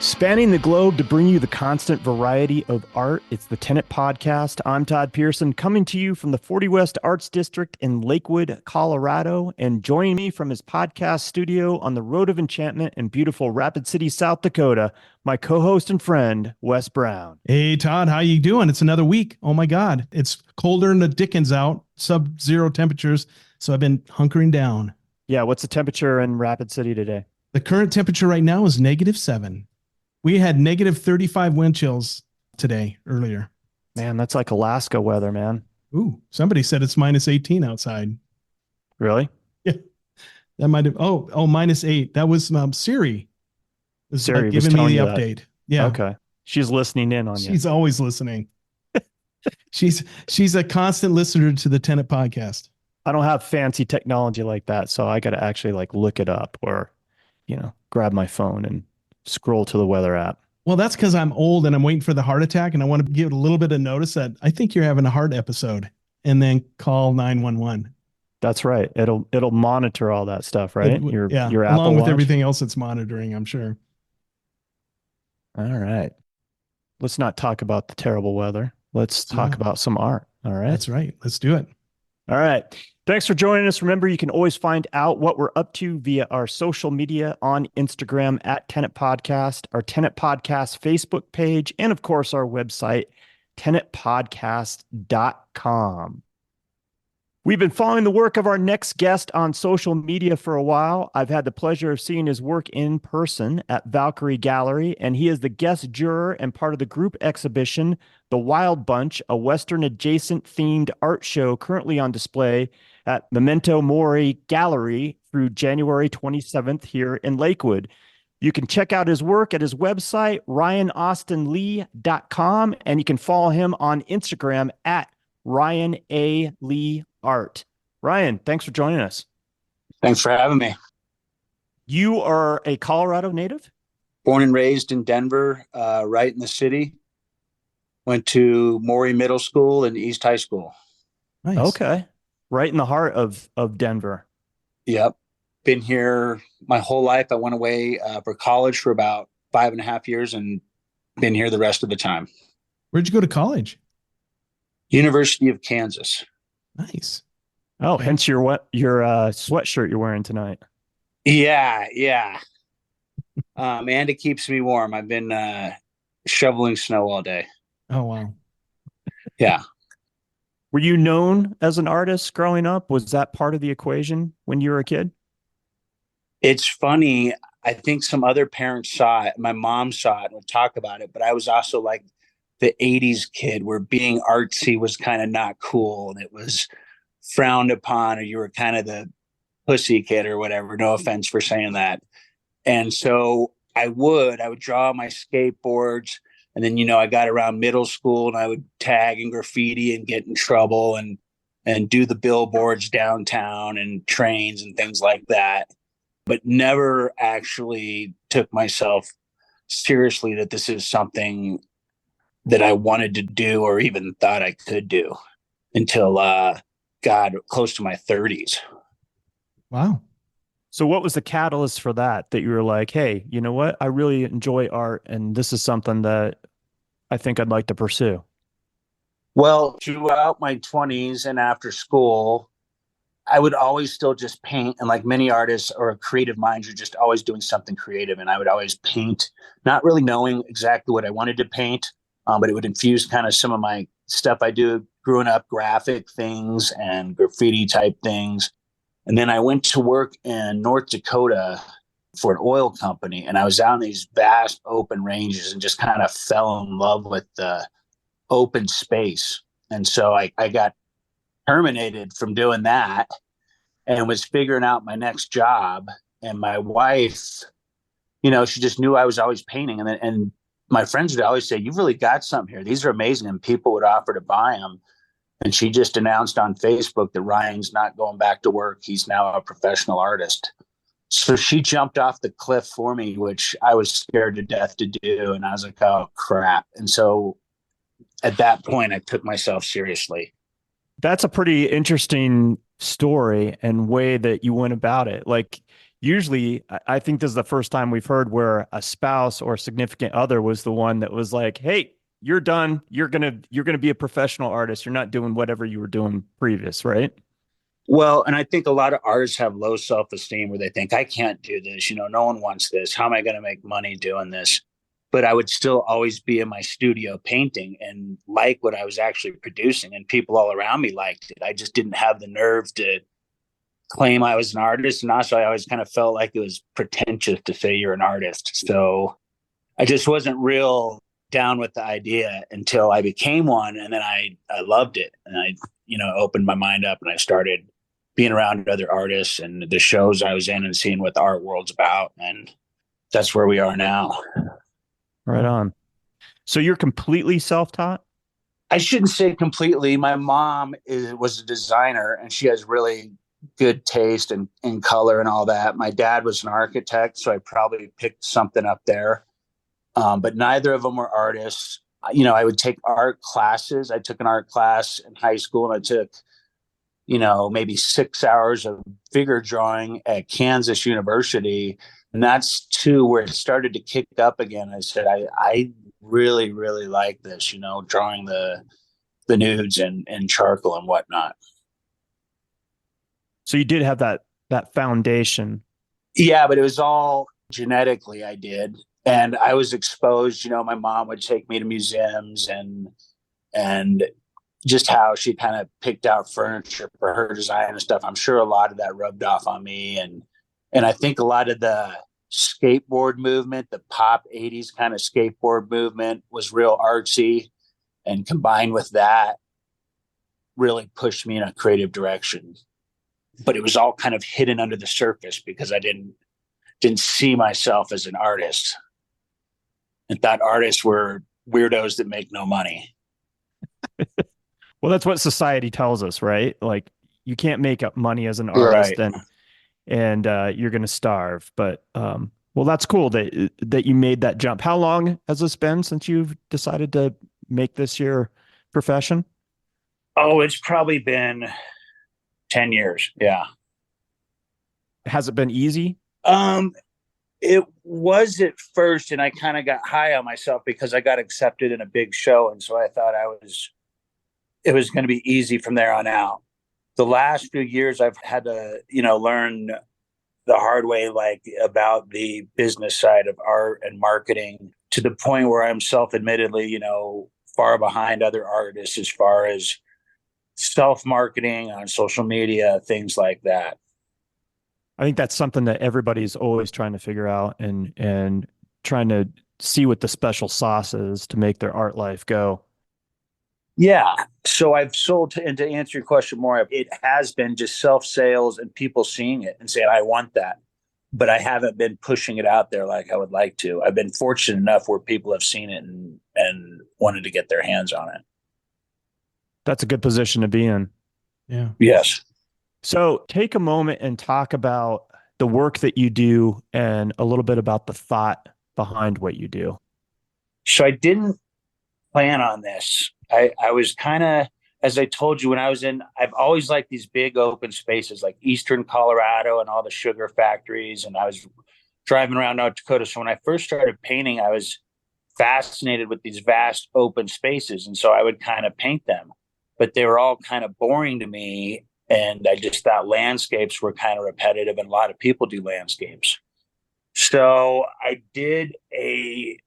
Spanning the globe to bring you the constant variety of art, it's the Tenet Podcast. I'm Todd Pearson, coming to you from the 40 West Arts District in Lakewood, Colorado, and joining me from his podcast studio on the Road of Enchantment in beautiful Rapid City, South Dakota, my co-host and friend, Wes Brown. Hey, Todd, how you doing? It's another week. Oh, my God. It's colder than the dickens out, sub-zero temperatures, so I've been hunkering down. Yeah, what's the temperature in Rapid City today? The current temperature right now is -7. We had -35 wind chills today, earlier. Man, that's like Alaska weather, man. Ooh, somebody said it's -18 outside. Really? Yeah. That might have, -8. That was Siri. Siri giving me the update. That. Yeah. Okay. She's listening in on you. She's always listening. She's a constant listener to the Tenet Podcast. I don't have fancy technology like that, so I got to actually look it up or, grab my phone and scroll to the weather app. Well, that's because I'm old and I'm waiting for the heart attack, and I want to give it a little bit of notice that I think you're having a heart episode, and then call 911. That's right. It'll monitor all that stuff, right? Your Apple along with Watch. Everything else it's monitoring, I'm sure. All right. Let's not talk about the terrible weather. Let's talk about some art. All right. That's right. Let's do it. All right. Thanks for joining us. Remember, you can always find out what we're up to via our social media on Instagram at Tenet Podcast, our Tenet Podcast Facebook page, and of course, our website, tenetpodcast.com. We've been following the work of our next guest on social media for a while. I've had the pleasure of seeing his work in person at Valkyrie Gallery, and he is the guest juror and part of the group exhibition, The Wild Bunch, a Western adjacent themed art show currently on display at Memento Mori Gallery through January 27th here in Lakewood. You can check out his work at his website, ryanaustinlee.com, and you can follow him on Instagram at Ryan A. Lee Art. Ryan, thanks for joining us. Thanks for having me. You are a Colorado native? Born and raised in Denver, right in the city. Went to Maury Middle School and East High School. Nice. Okay. Right in the heart of Denver. Yep. Been here my whole life. I went away for college for about 5.5 years and been here the rest of the time. Where'd you go to college? University of Kansas. Nice. Oh, hence your sweatshirt you're wearing tonight. Yeah. And it keeps me warm. I've been shoveling snow all day. Oh, wow. Yeah. Were you known as an artist growing up? Was that part of the equation when you were a kid? It's funny. I think some other parents saw it. My mom saw it and would talk about it, but I was also like the 80s kid where being artsy was kind of not cool and it was frowned upon, or you were kind of the pussy kid or whatever. No offense for saying that. And so I would draw my skateboards. And then, I got around middle school and I would tag and graffiti and get in trouble and do the billboards downtown and trains and things like that, but never actually took myself seriously that this is something that I wanted to do or even thought I could do until close to my 30s. Wow. So what was the catalyst for that you were like, hey, you know what? I really enjoy art and this is something that I think I'd like to pursue? Well, throughout my 20s and after school, I would always still just paint. And like many artists or creative minds, you're just always doing something creative. And I would always paint, not really knowing exactly what I wanted to paint, but it would infuse kind of some of my stuff I do growing up, graphic things and graffiti type things. And then I went to work in North Dakota for an oil company, and I was out in these vast open ranges and just kind of fell in love with the open space. And so I got terminated from doing that and was figuring out my next job. And my wife, she just knew I was always painting. And my friends would always say, you've really got something here. These are amazing. And people would offer to buy them. And she just announced on Facebook that Ryan's not going back to work. He's now a professional artist. So she jumped off the cliff for me, which I was scared to death to do. And I was like, oh, crap. And so at that point, I took myself seriously. That's a pretty interesting story and way that you went about it. Like usually I think this is the first time we've heard where a spouse or significant other was the one that was like, "Hey, you're done. You're going to be a professional artist. You're not doing whatever you were doing previous, right?" Well, and I think a lot of artists have low self-esteem where they think, I can't do this. No one wants this. How am I going to make money doing this? But I would still always be in my studio painting and like what I was actually producing. And people all around me liked it. I just didn't have the nerve to claim I was an artist. And also, I always kind of felt like it was pretentious to say you're an artist. So I just wasn't real down with the idea until I became one. And then I loved it. And I, opened my mind up and I started being around other artists and the shows I was in and seeing what the art world's about. And that's where we are now. Right on. So you're completely self-taught? I shouldn't say completely. My mom was a designer and she has really good taste in color and all that. My dad was an architect, so I probably picked something up there. But neither of them were artists. I would take art classes. I took an art class in high school and I took, maybe 6 hours of figure drawing at Kansas University. And that's too where it started to kick up again. I said, I really, really like this, drawing the nudes and charcoal and whatnot. So you did have that foundation. Yeah, but it was all genetically I did. And I was exposed, my mom would take me to museums and just how she kind of picked out furniture for her design and stuff. I'm sure a lot of that rubbed off on me. And I think a lot of the skateboard movement, the pop 80s kind of skateboard movement was real artsy. And combined with that, really pushed me in a creative direction. But it was all kind of hidden under the surface because I didn't see myself as an artist. And thought artists were weirdos that make no money. Well, that's what society tells us, right? Like you can't make up money as an artist, Right. and you're going to starve. But well, that's cool that you made that jump. How long has this been since you've decided to make this your profession? Oh, it's probably been 10 years. Yeah. Has it been easy? It was at first, and I kind of got high on myself because I got accepted in a big show. And so I thought it was going to be easy from there on out. The last few years I've had to, learn the hard way, like about the business side of art and marketing to the point where I'm self-admittedly, far behind other artists as far as self-marketing on social media, things like that. I think that's something that everybody's always trying to figure out and trying to see what the special sauce is to make their art life go. Yeah. So I've sold, and to answer your question more, it has been just self-sales and people seeing it and saying, I want that. But I haven't been pushing it out there like I would like to. I've been fortunate enough where people have seen it and wanted to get their hands on it. That's a good position to be in. Yeah. Yes. So take a moment and talk about the work that you do and a little bit about the thought behind what you do. So I didn't plan on this. I was kind of, as I told you, I've always liked these big open spaces like Eastern Colorado and all the sugar factories. And I was driving around North Dakota. So when I first started painting, I was fascinated with these vast open spaces. And so I would kind of paint them, but they were all kind of boring to me. And I just thought landscapes were kind of repetitive, and a lot of people do landscapes. So I did a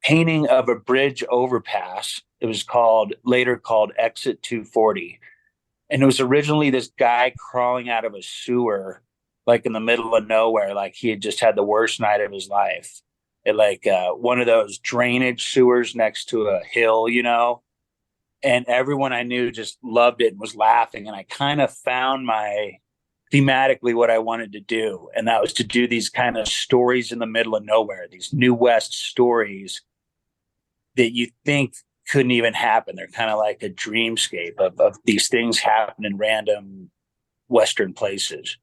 painting of a bridge overpass. It was later called Exit 240. And it was originally this guy crawling out of a sewer, like in the middle of nowhere, like he had just had the worst night of his life. One of those drainage sewers next to a hill, and everyone I knew just loved it and was laughing. And I kind of found thematically what I wanted to do. And that was to do these kind of stories in the middle of nowhere, these New West stories that you think couldn't even happen. They're kind of like a dreamscape of these things happen in random Western places.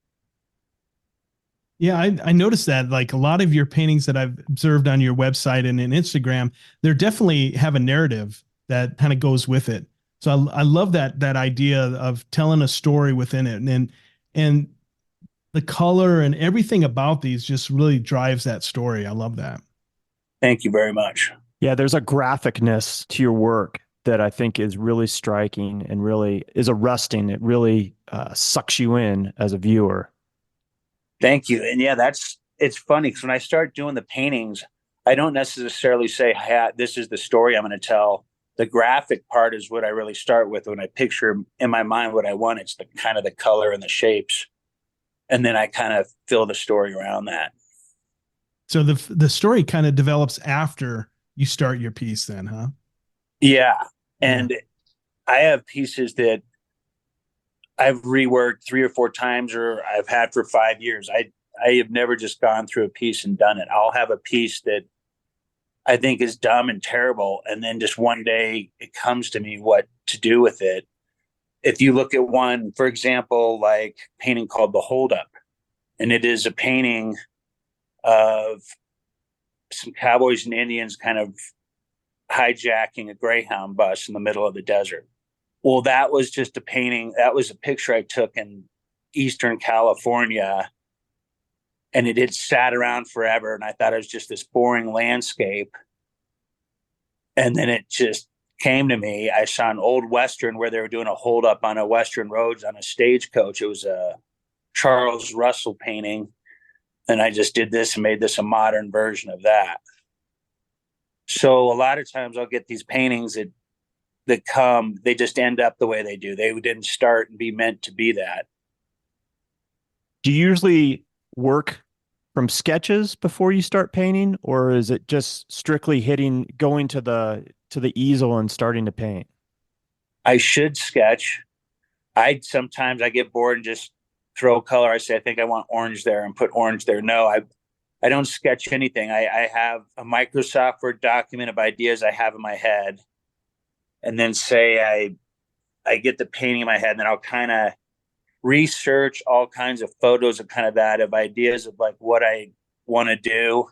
Yeah, I noticed that like a lot of your paintings that I've observed on your website and in Instagram, they definitely have a narrative that kind of goes with it. So I love that idea of telling a story within it, and the color and everything about these just really drives that story. I love that. Thank you very much. Yeah, there's a graphicness to your work that I think is really striking and really is arresting. It really sucks you in as a viewer. Thank you. And yeah, it's funny because when I start doing the paintings, I don't necessarily say, hey, this is the story I'm going to tell. The graphic part is what I really start with when I picture in my mind what I want. It's the kind of the color and the shapes. And then I kind of fill the story around that. So the story kind of develops after you start your piece then, huh? Yeah. And I have pieces that I've reworked 3 or 4 times or I've had for 5 years. I have never just gone through a piece and done it. I'll have a piece that I think is dumb and terrible. And then just one day it comes to me what to do with it. If you look at one, for example, like a painting called The Holdup, and it is a painting of some cowboys and Indians kind of hijacking a Greyhound bus in the middle of the desert. Well, that was just a painting. That was a picture I took in Eastern California, and it had sat around forever. And I thought it was just this boring landscape. And then it just came to me. I saw an old Western where they were doing a hold up on a Western roads on a stagecoach. It was a Charles Russell painting. And I just did this and made this a modern version of that. So a lot of times I'll get these paintings that come, they just end up the way they do. They didn't start and be meant to be that. Do you usually work from sketches before you start painting, or is it just strictly going to the easel and starting to paint? I should sketch. Sometimes I get bored and just throw color. I say, I think I want orange there and put orange there. No, I don't sketch anything. I have a Microsoft Word document of ideas I have in my head. And then say I get the painting in my head, and then I'll kind of research all kinds of photos of kind of that, of ideas of like what I want to do.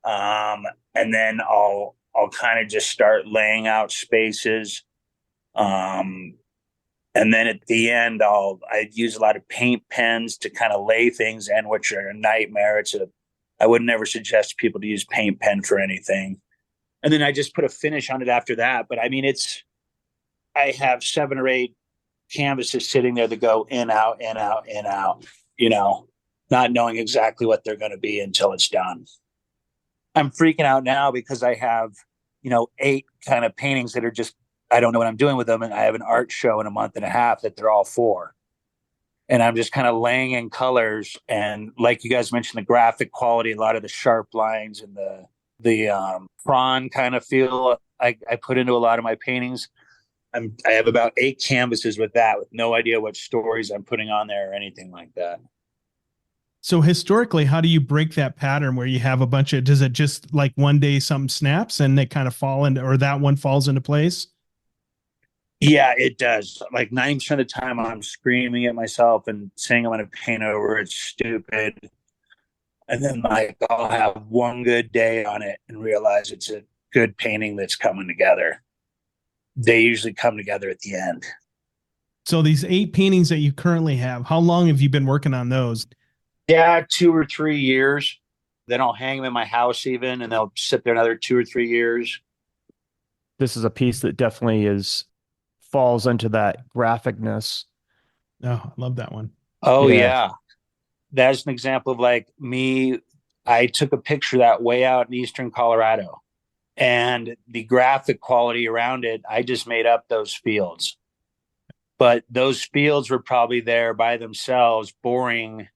And then I'll kind of just start laying out spaces. And then at the end, I use a lot of paint pens to kind of lay things in, which are a nightmare. I would never suggest people to use paint pen for anything. And then I just put a finish on it after that. But I mean, I have 7 or 8 canvases sitting there that go in, out, in, out, in, out, not knowing exactly what they're going to be until it's done. I'm freaking out now because I have, 8 kind of paintings that are just, I don't know what I'm doing with them. And I have an art show in a month and a half that they're all for. And I'm just kind of laying in colors. And like you guys mentioned, the graphic quality, a lot of the sharp lines and the prawn kind of feel I put into a lot of my paintings. I have about 8 canvases with no idea what stories I'm putting on there or anything like that. So historically, how do you break that pattern where you have a bunch of, does it just like one day something snaps and they kind of fall into, or that one falls into place? Yeah, it does. Like 90% of the time I'm screaming at myself and saying I'm going to paint over it's stupid. And then like I'll have one good day on it and realize it's a good painting that's coming together. They usually come together at the end. So these 8 paintings that you currently have, how long have you been working on those? Yeah, 2 or 3 years. Then I'll hang them in my house even, and they'll sit there another 2 or 3 years. This is a piece that definitely falls into that graphicness. Oh, I love that one. Oh yeah. That's an example of like me. I took a picture that way out in Eastern Colorado, and the graphic quality around it, I just made up those fields. But those fields were probably there by themselves, boring.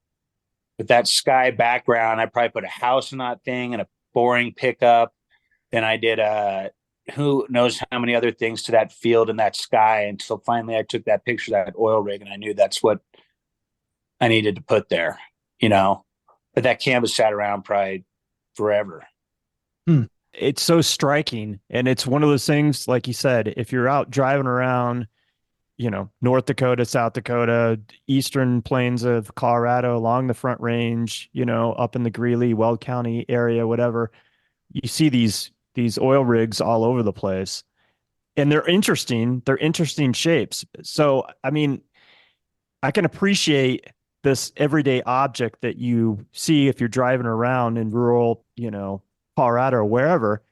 With that sky background, I probably put a house in that thing and a boring pickup. Then I did who knows how many other things to that field and that sky until finally I took that picture of that oil rig and I knew that's what I needed to put there, But that canvas sat around probably forever. It's so striking. And it's one of those things, like you said, if you're out driving around, North Dakota, South Dakota, eastern plains of Colorado, along the Front Range, up in the Greeley, Weld County area, whatever, you see these oil rigs all over the place. and they're interesting. They're interesting shapes. So, I mean, I can appreciate this everyday object that you see if you're driving around in rural, Colorado or wherever.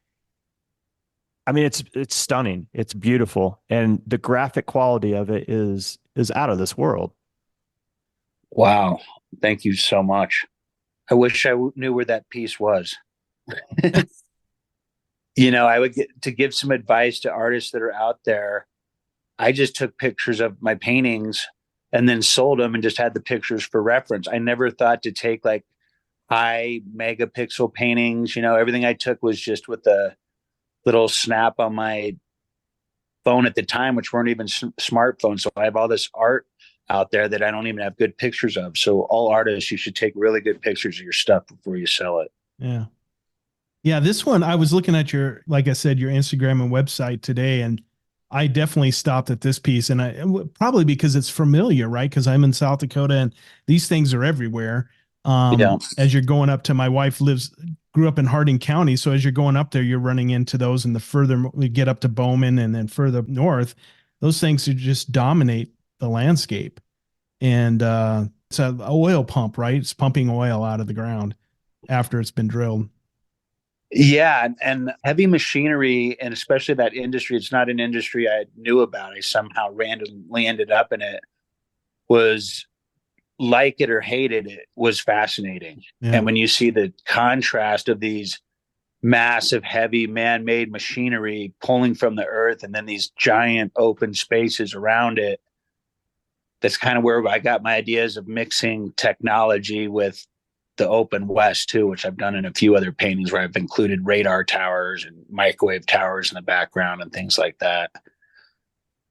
I mean, it's stunning. It's beautiful, and the graphic quality of it is out of this world. Wow. Thank you so much. I wish I knew where that piece was. I would get to give some advice to artists that are out there. I just took pictures of my paintings and then sold them and just had the pictures for reference. I never thought to take like high megapixel paintings. Everything I took was just with the little snap on my phone at the time, which weren't even smartphones. So I have all this art out there that I don't even have good pictures of. So all artists, you should take really good pictures of your stuff before you sell it. Yeah. Yeah. This one, I was looking at like I said, your Instagram and website today, and I definitely stopped at this piece, and probably because it's familiar, right? Because I'm in South Dakota and these things are everywhere. Yeah. As you're going up to, my wife grew up in Harding County. So as you're going up there, you're running into those, and the further we get up to Bowman and then further north, those things just dominate the landscape. And it's an oil pump, right? It's pumping oil out of the ground after it's been drilled. Yeah. And heavy machinery, and especially that industry, it's not an industry I knew about. I somehow randomly ended up in it, was like it or hated it, was fascinating. Yeah. And when you see the contrast of these massive, heavy man-made machinery pulling from the earth and then these giant open spaces around it, that's kind of where I got my ideas of mixing technology with the open west too, which I've done in a few other paintings where I've included radar towers and microwave towers in the background and things like that.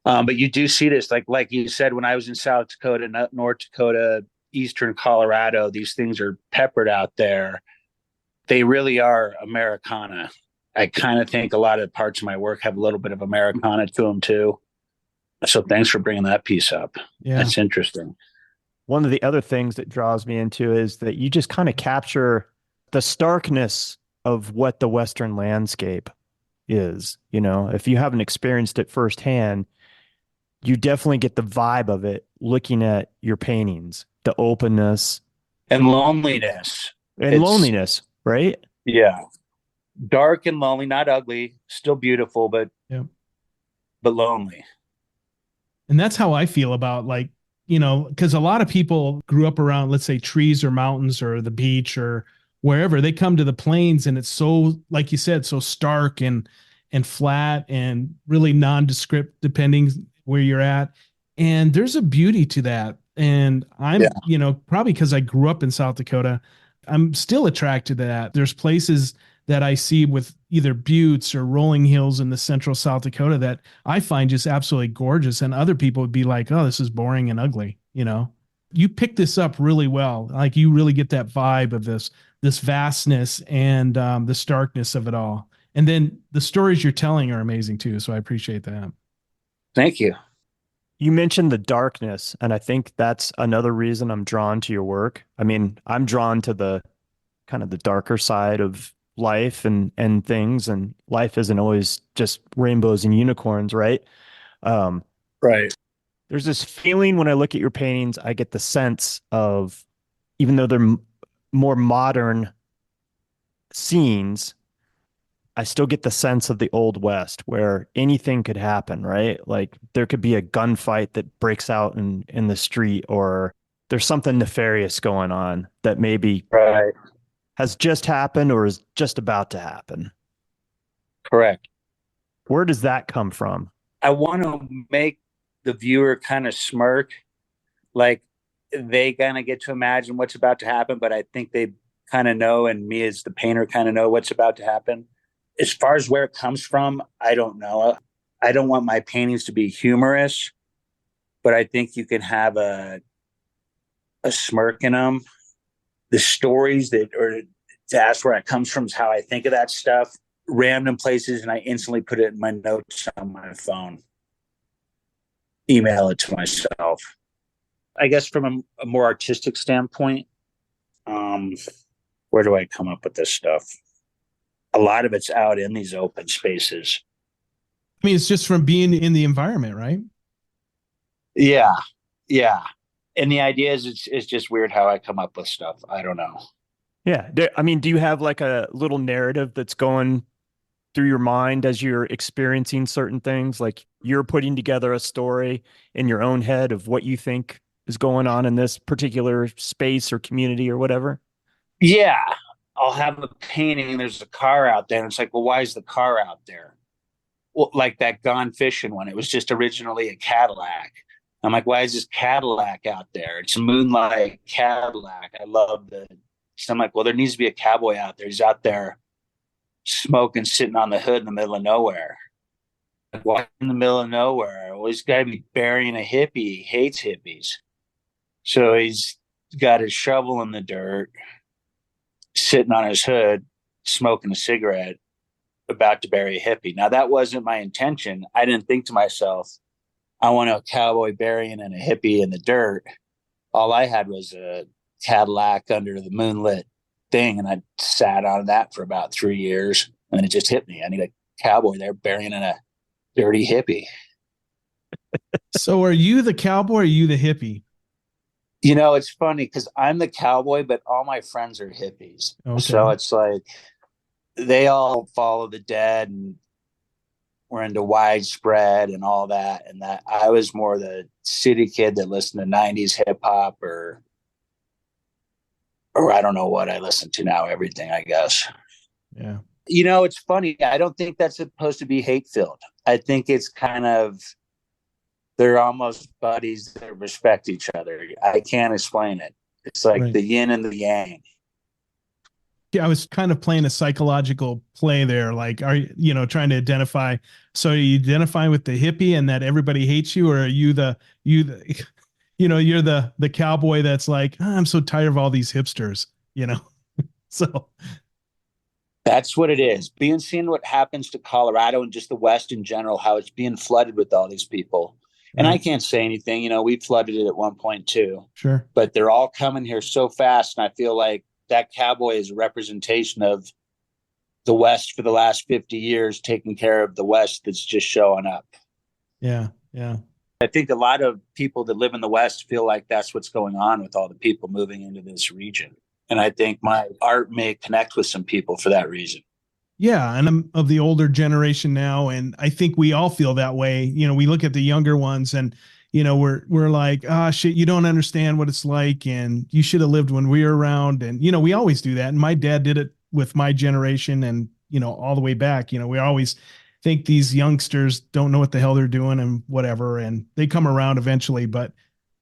But you do see this, like you said, when I was in South Dakota, North Dakota, Eastern Colorado, these things are peppered out there. They really are Americana. I kind of think a lot of parts of my work have a little bit of Americana to them too. So thanks for bringing that piece up. Yeah. That's interesting. One of the other things that draws me into is that you just kind of capture the starkness of what the Western landscape is. If you haven't experienced it firsthand, you definitely get the vibe of it looking at your paintings, the openness and loneliness loneliness, right? Yeah. Dark and lonely, not ugly, still beautiful, but lonely. And that's how I feel about, like, because a lot of people grew up around, let's say, trees or mountains or the beach or wherever. They come to the plains and it's so, like you said, so stark and flat and really nondescript depending where you're at. And there's a beauty to that. And I'm, probably because I grew up in South Dakota, I'm still attracted to that. There's places that I see with either buttes or rolling hills in the central South Dakota that I find just absolutely gorgeous. And other people would be like, oh, this is boring and ugly. You pick this up really well. Like, you really get that vibe of this vastness and the starkness of it all. And then the stories you're telling are amazing too. So I appreciate that. Thank you. You mentioned the darkness, and I think that's another reason I'm drawn to your work. I mean, I'm drawn to the kind of the darker side of life and things, and life isn't always just rainbows and unicorns, right? Right. There's this feeling when I look at your paintings, I get the sense of, even though they're more modern scenes, I still get the sense of the Old West where anything could happen, right? Like, there could be a gunfight that breaks out in the street, or there's something nefarious going on that maybe has just happened or is just about to happen. Correct. Where does that come from? I want to make the viewer kind of smirk, like they kind of get to imagine what's about to happen, but I think they kind of know, and me as the painter kind of know what's about to happen. As far as where it comes from, I don't know. I don't want my paintings to be humorous, but I think you can have a smirk in them. The stories or to ask where it comes from is how I think of that stuff. Random places, and I instantly put it in my notes on my phone. Email it to myself. I guess from a more artistic standpoint, where do I come up with this stuff? A lot of it's out in these open spaces. I mean, it's just from being in the environment, right? Yeah. Yeah. And the idea is it's just weird how I come up with stuff. I don't know. Yeah. I mean, do you have like a little narrative that's going through your mind as you're experiencing certain things? Like you're putting together a story in your own head of what you think is going on in this particular space or community or whatever? Yeah. I'll have a painting and there's a car out there. And it's like, well, why is the car out there? Well, like that Gone Fishing one. It was just originally a Cadillac. I'm like, why is this Cadillac out there? It's a moonlight Cadillac. I love the. So I'm like, well, there needs to be a cowboy out there. He's out there smoking, sitting on the hood in the middle of nowhere. Like, why in the middle of nowhere? Well, he's got to be burying a hippie. He hates hippies. So he's got his shovel in the dirt, sitting on his hood, smoking a cigarette, about to bury a hippie. Now, that wasn't my intention. I didn't think to myself, I want a cowboy burying and a hippie in the dirt. All I had was a Cadillac under the moonlit thing, and I sat on that for about 3 years, and it just hit me. I need a cowboy there burying in a dirty hippie. So are you the cowboy or are you the hippie? You know, it's funny because I'm the cowboy, but all my friends are hippies. So Okay. it's like they all follow the dead and were into widespread and all that. And that I was more the city kid that listened to 90s hip hop or I don't know what I listen to now, everything, I guess. Yeah. You know, it's funny. I don't think that's supposed to be hate filled. I think it's kind of, they're almost buddies that respect each other. I can't explain it. It's like Right. the yin and the yang. Yeah, I was kind of playing a psychological play there. Like, are you know, trying to identify? So, are you identifying with the hippie and that everybody hates you, or are you the, you know, you're the cowboy that's like, "Ah, I'm so tired of all these hipsters, you know." So, That's what it is. Being seeing what happens to Colorado and just the West in general, how it's being flooded with all these people. And I right, can't say anything. You know, we flooded it at one point too, sure, but they're all coming here so fast. And I feel like that cowboy is a representation of the West for the last 50 years, taking care of the West that's just showing up. yeah, yeah, I think a lot of people that live in the West feel like that's what's going on with all the people moving into this region. And I think my art may connect with some people for that reason. yeah. And I'm of the older generation now, and I think we all feel that way. You know, we look at the younger ones, and you know, we're like, ah, shit, you don't understand what it's like, and you should have lived when we were around, and you know, we always do that. And my dad did it with my generation, and you know, all the way back. You know, we always think these youngsters don't know what the hell they're doing and whatever, and they come around eventually. But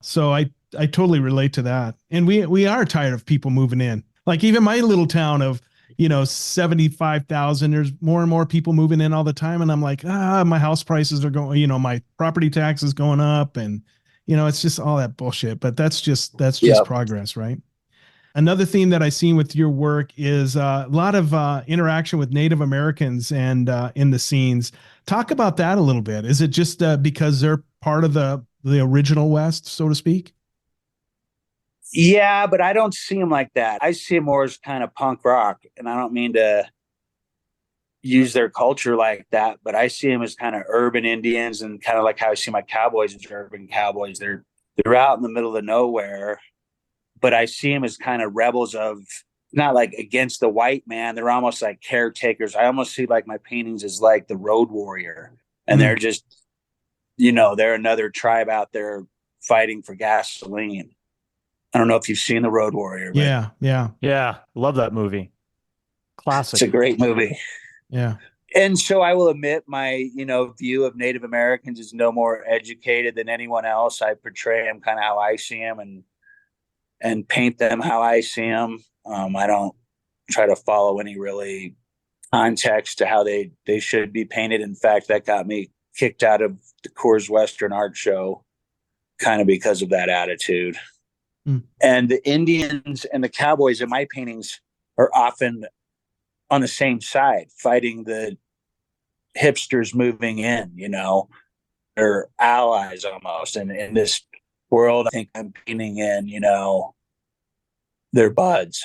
so I totally relate to that, and we are tired of people moving in. Like even my little town of 75,000. There's more and more people moving in all the time. And I'm like, my house prices are going, my property tax is going up. And, it's just all that bullshit. But that's just Yeah. progress, right? Another theme that I've seen with your work is a lot of interaction with Native Americans and in the scenes. Talk about that a little bit. Is it just because they're part of the original West, so to speak? Yeah, but I don't see him like that. I see him more as kind of punk rock, and I don't mean to use their culture like that, but I see them as kind of urban Indians, and kind of like how I see my cowboys as urban cowboys. They're out in the middle of nowhere, but I see them as kind of rebels of not like against the white man. They're almost like caretakers. I almost see like my paintings as like the road warrior, and they're Mm. just they're another tribe out there fighting for gasoline. I don't know if you've seen the Road Warrior, but Yeah, yeah, Yeah, love that movie. it's a Classic. great movie. yeah. And so I will admit my, view of Native Americans is no more educated than anyone else. I portray them kind of how I see them and paint them how I see them. I don't try to follow any really context to how they should be painted. In fact, that got me kicked out of the Coors Western Art Show kind of because of that attitude. Mm. And the Indians and the cowboys in my paintings are often on the same side, fighting the hipsters moving in, they're allies almost. And in this world, I think I'm painting in, they're buds.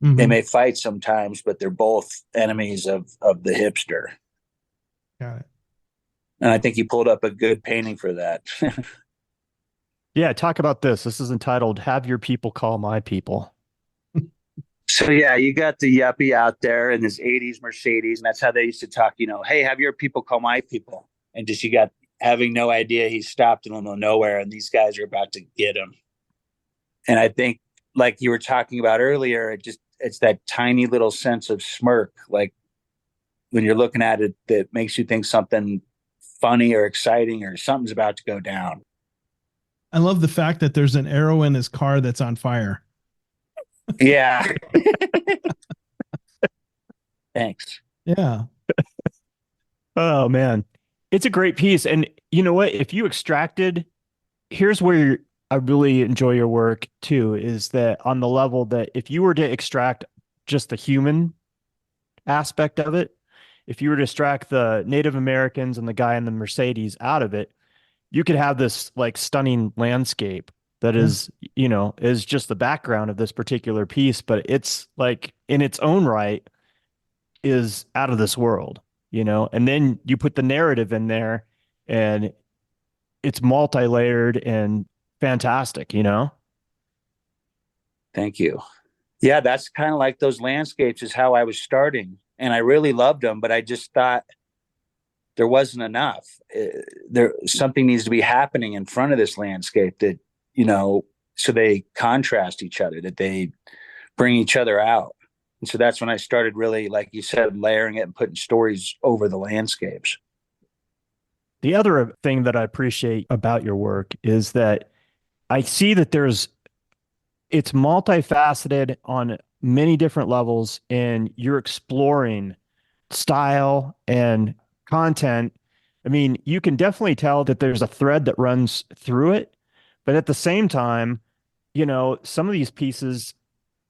They Mm-hmm. may fight sometimes, but they're both enemies of the hipster. Got it. And I think you pulled up a good painting for that. Yeah, talk about this. This is entitled "Have Your People Call My People." So yeah, you got the yuppie out there in his '80s Mercedes, and that's how they used to talk. Hey, have your people call my people, and just you got having no idea he stopped in the middle of nowhere, and these guys are about to get him. And I think, like you were talking about earlier, it's that tiny little sense of smirk, like when you're looking at it, that makes you think something funny or exciting or something's about to go down. I love the fact that there's an arrow in his car that's on fire. Yeah. Thanks. Yeah. Oh man, it's a great piece. And you know what? If you extracted, here's where I really enjoy your work too, is that on the level that if you were to extract just the human aspect of it, if you were to extract the Native Americans and the guy in the Mercedes out of it, you could have this like stunning landscape that Yeah. is just the background of this particular piece, but it's like in its own right is out of this world. And then you put the narrative in there and it's multi-layered and fantastic. Thank you. Yeah, that's kind of like those landscapes is how I was starting. And I really loved them, but I just thought there wasn't enough. There something needs to be happening in front of this landscape that, so they contrast each other, that they bring each other out. And so that's when I started really, like you said, layering it and putting stories over the landscapes. The other thing that I appreciate about your work is that I see that it's multifaceted on many different levels, and you're exploring style and content. I mean, you can definitely tell that there's a thread that runs through it, but at the same time, some of these pieces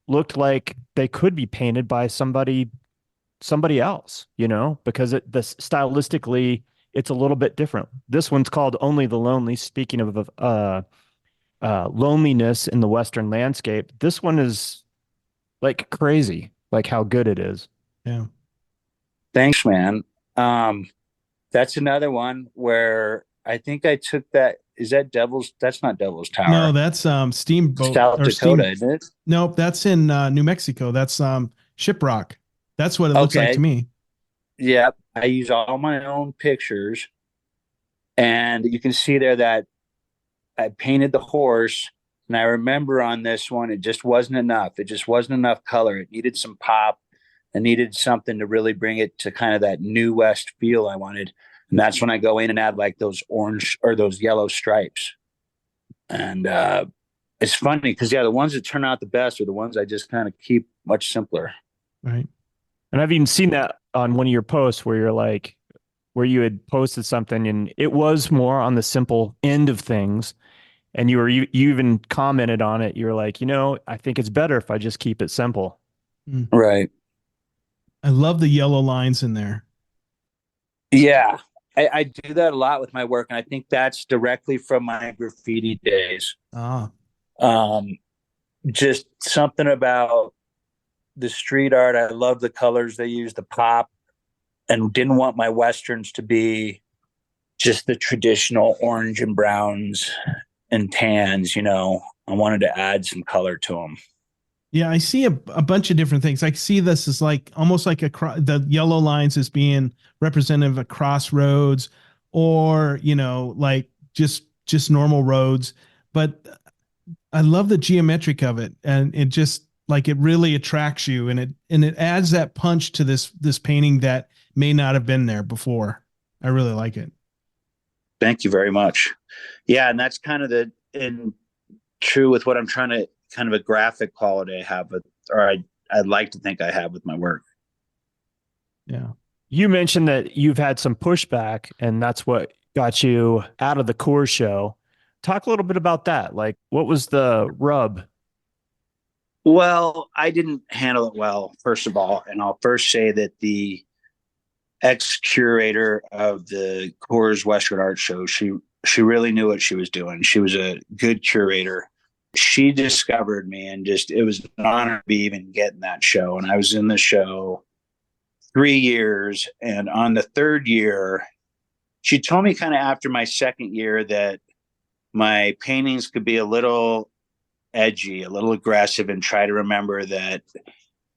looked like they could be painted by somebody else, because stylistically it's a little bit different. This one's called Only the Lonely, speaking of loneliness in the Western landscape. This one is like crazy, like how good it is. Yeah. Thanks, man. That's another one where I think I took that. Is that Devil's? That's not Devil's No, Tower. that's Steamboat South or Dakota, Steam. isn't it? Nope, that's in New Mexico. That's Shiprock. That's what it looks like to Okay. me. Yeah. I use all my own pictures. And you can see there that I painted the horse. And I remember on this one, it just wasn't enough. It just wasn't enough color. It needed some pop. It needed something to really bring it to kind of that New West feel I wanted. And that's when I go in and add like those orange or those yellow stripes. And it's funny because, yeah, the ones that turn out the best are the ones I just kind of keep much simpler. Right. And I've even seen that on one of your posts where you had posted something and it was more on the simple end of things. And you even commented on it. You're like, I think it's better if I just keep it simple. Mm. Right. I love the yellow lines in there. Yeah. I do that a lot with my work. And I think that's directly from my graffiti days. Ah. Just something about the street art. I love the colors they use, the pop, and didn't want my Westerns to be just the traditional orange and browns and tans. I wanted to add some color to them. Yeah, I see a bunch of different things. I see this as like almost like the yellow lines as being representative of crossroads or, like just normal roads. But I love the geometric of it, and it just like it really attracts you, and it adds that punch to this painting that may not have been there before. I really like it. Thank you very much. Yeah, and that's kind of true with what I'm trying to kind of a graphic quality I have with, or I'd like to think I have with my work. Yeah. You mentioned that you've had some pushback and that's what got you out of the Coors show. Talk a little bit about that. Like, what was the rub? Well, I didn't handle it well, first of all. And I'll first say that the ex-curator of the Coors Westwood Art Show, she really knew what she was doing. She was a good curator. She discovered me, and just it was an honor to be even getting that show. And I was in the show 3 years, and on the third year, She told me kind of after my second year that my paintings could be a little edgy, a little aggressive, and try to remember that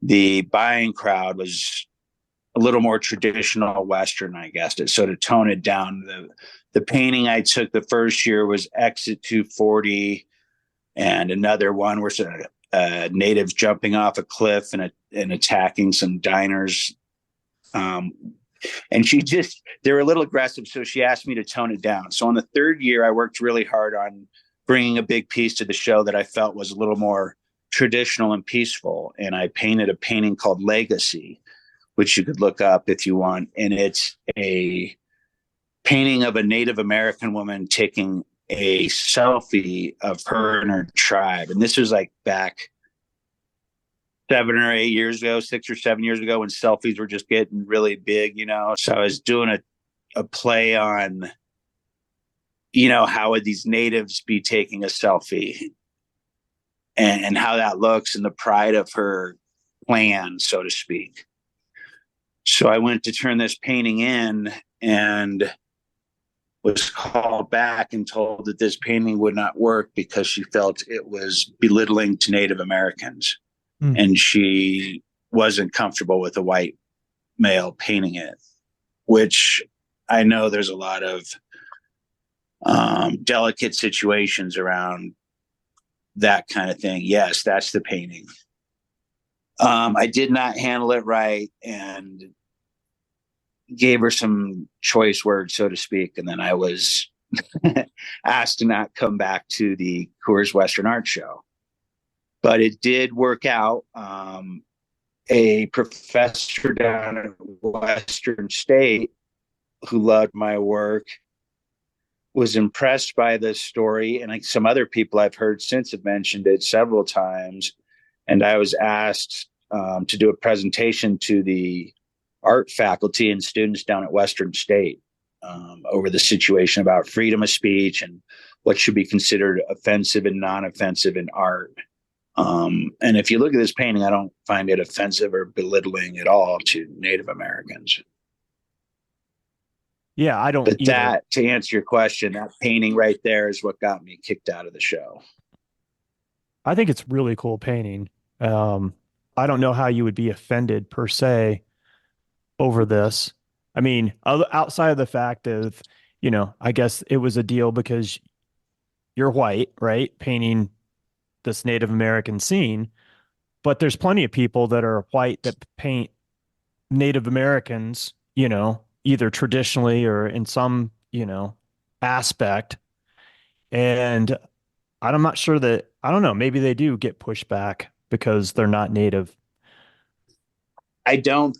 the buying crowd was a little more traditional Western, I guess. So to tone it down, the painting I took the first year was Exit 240, and another one was natives jumping off a cliff and attacking some diners. And they were a little aggressive, so she asked me to tone it down. So on the third year, I worked really hard on bringing a big piece to the show that I felt was a little more traditional and peaceful. And I painted a painting called Legacy, which you could look up if you want. And it's a painting of a Native American woman taking a selfie of her and her tribe. And this was like back 7 or 8 years ago, 6 or 7 years ago, when selfies were just getting really big, So I was doing a play on, how would these natives be taking a selfie and how that looks and the pride of her clan, so to speak. So I went to turn this painting in and was called back and told that this painting would not work because she felt it was belittling to Native Americans. And she wasn't comfortable with a white male painting it, which I know there's a lot of delicate situations around that kind of thing. Yes, that's the painting. I did not handle it right and gave her some choice words, so to speak. And then I was asked to not come back to the Coors Western Art Show. But it did work out. A professor down at Western State who loved my work was impressed by this story. And like some other people I've heard since have mentioned it several times. And I was asked to do a presentation to the art faculty and students down at Western State over the situation about freedom of speech and what should be considered offensive and non-offensive in art. And if you look at this painting, I don't find it offensive or belittling at all to Native Americans. Yeah, I don't. But either. That, to answer your question, that painting right there is what got me kicked out of the show. I think it's really cool painting. I don't know how you would be offended per se over this. I mean, outside of the fact of, I guess it was a deal because you're white, right? Painting this Native American scene, but there's plenty of people that are white that paint Native Americans, either traditionally or in some, aspect. And I'm not sure that, I don't know, maybe they do get pushed back because they're not Native. I don't,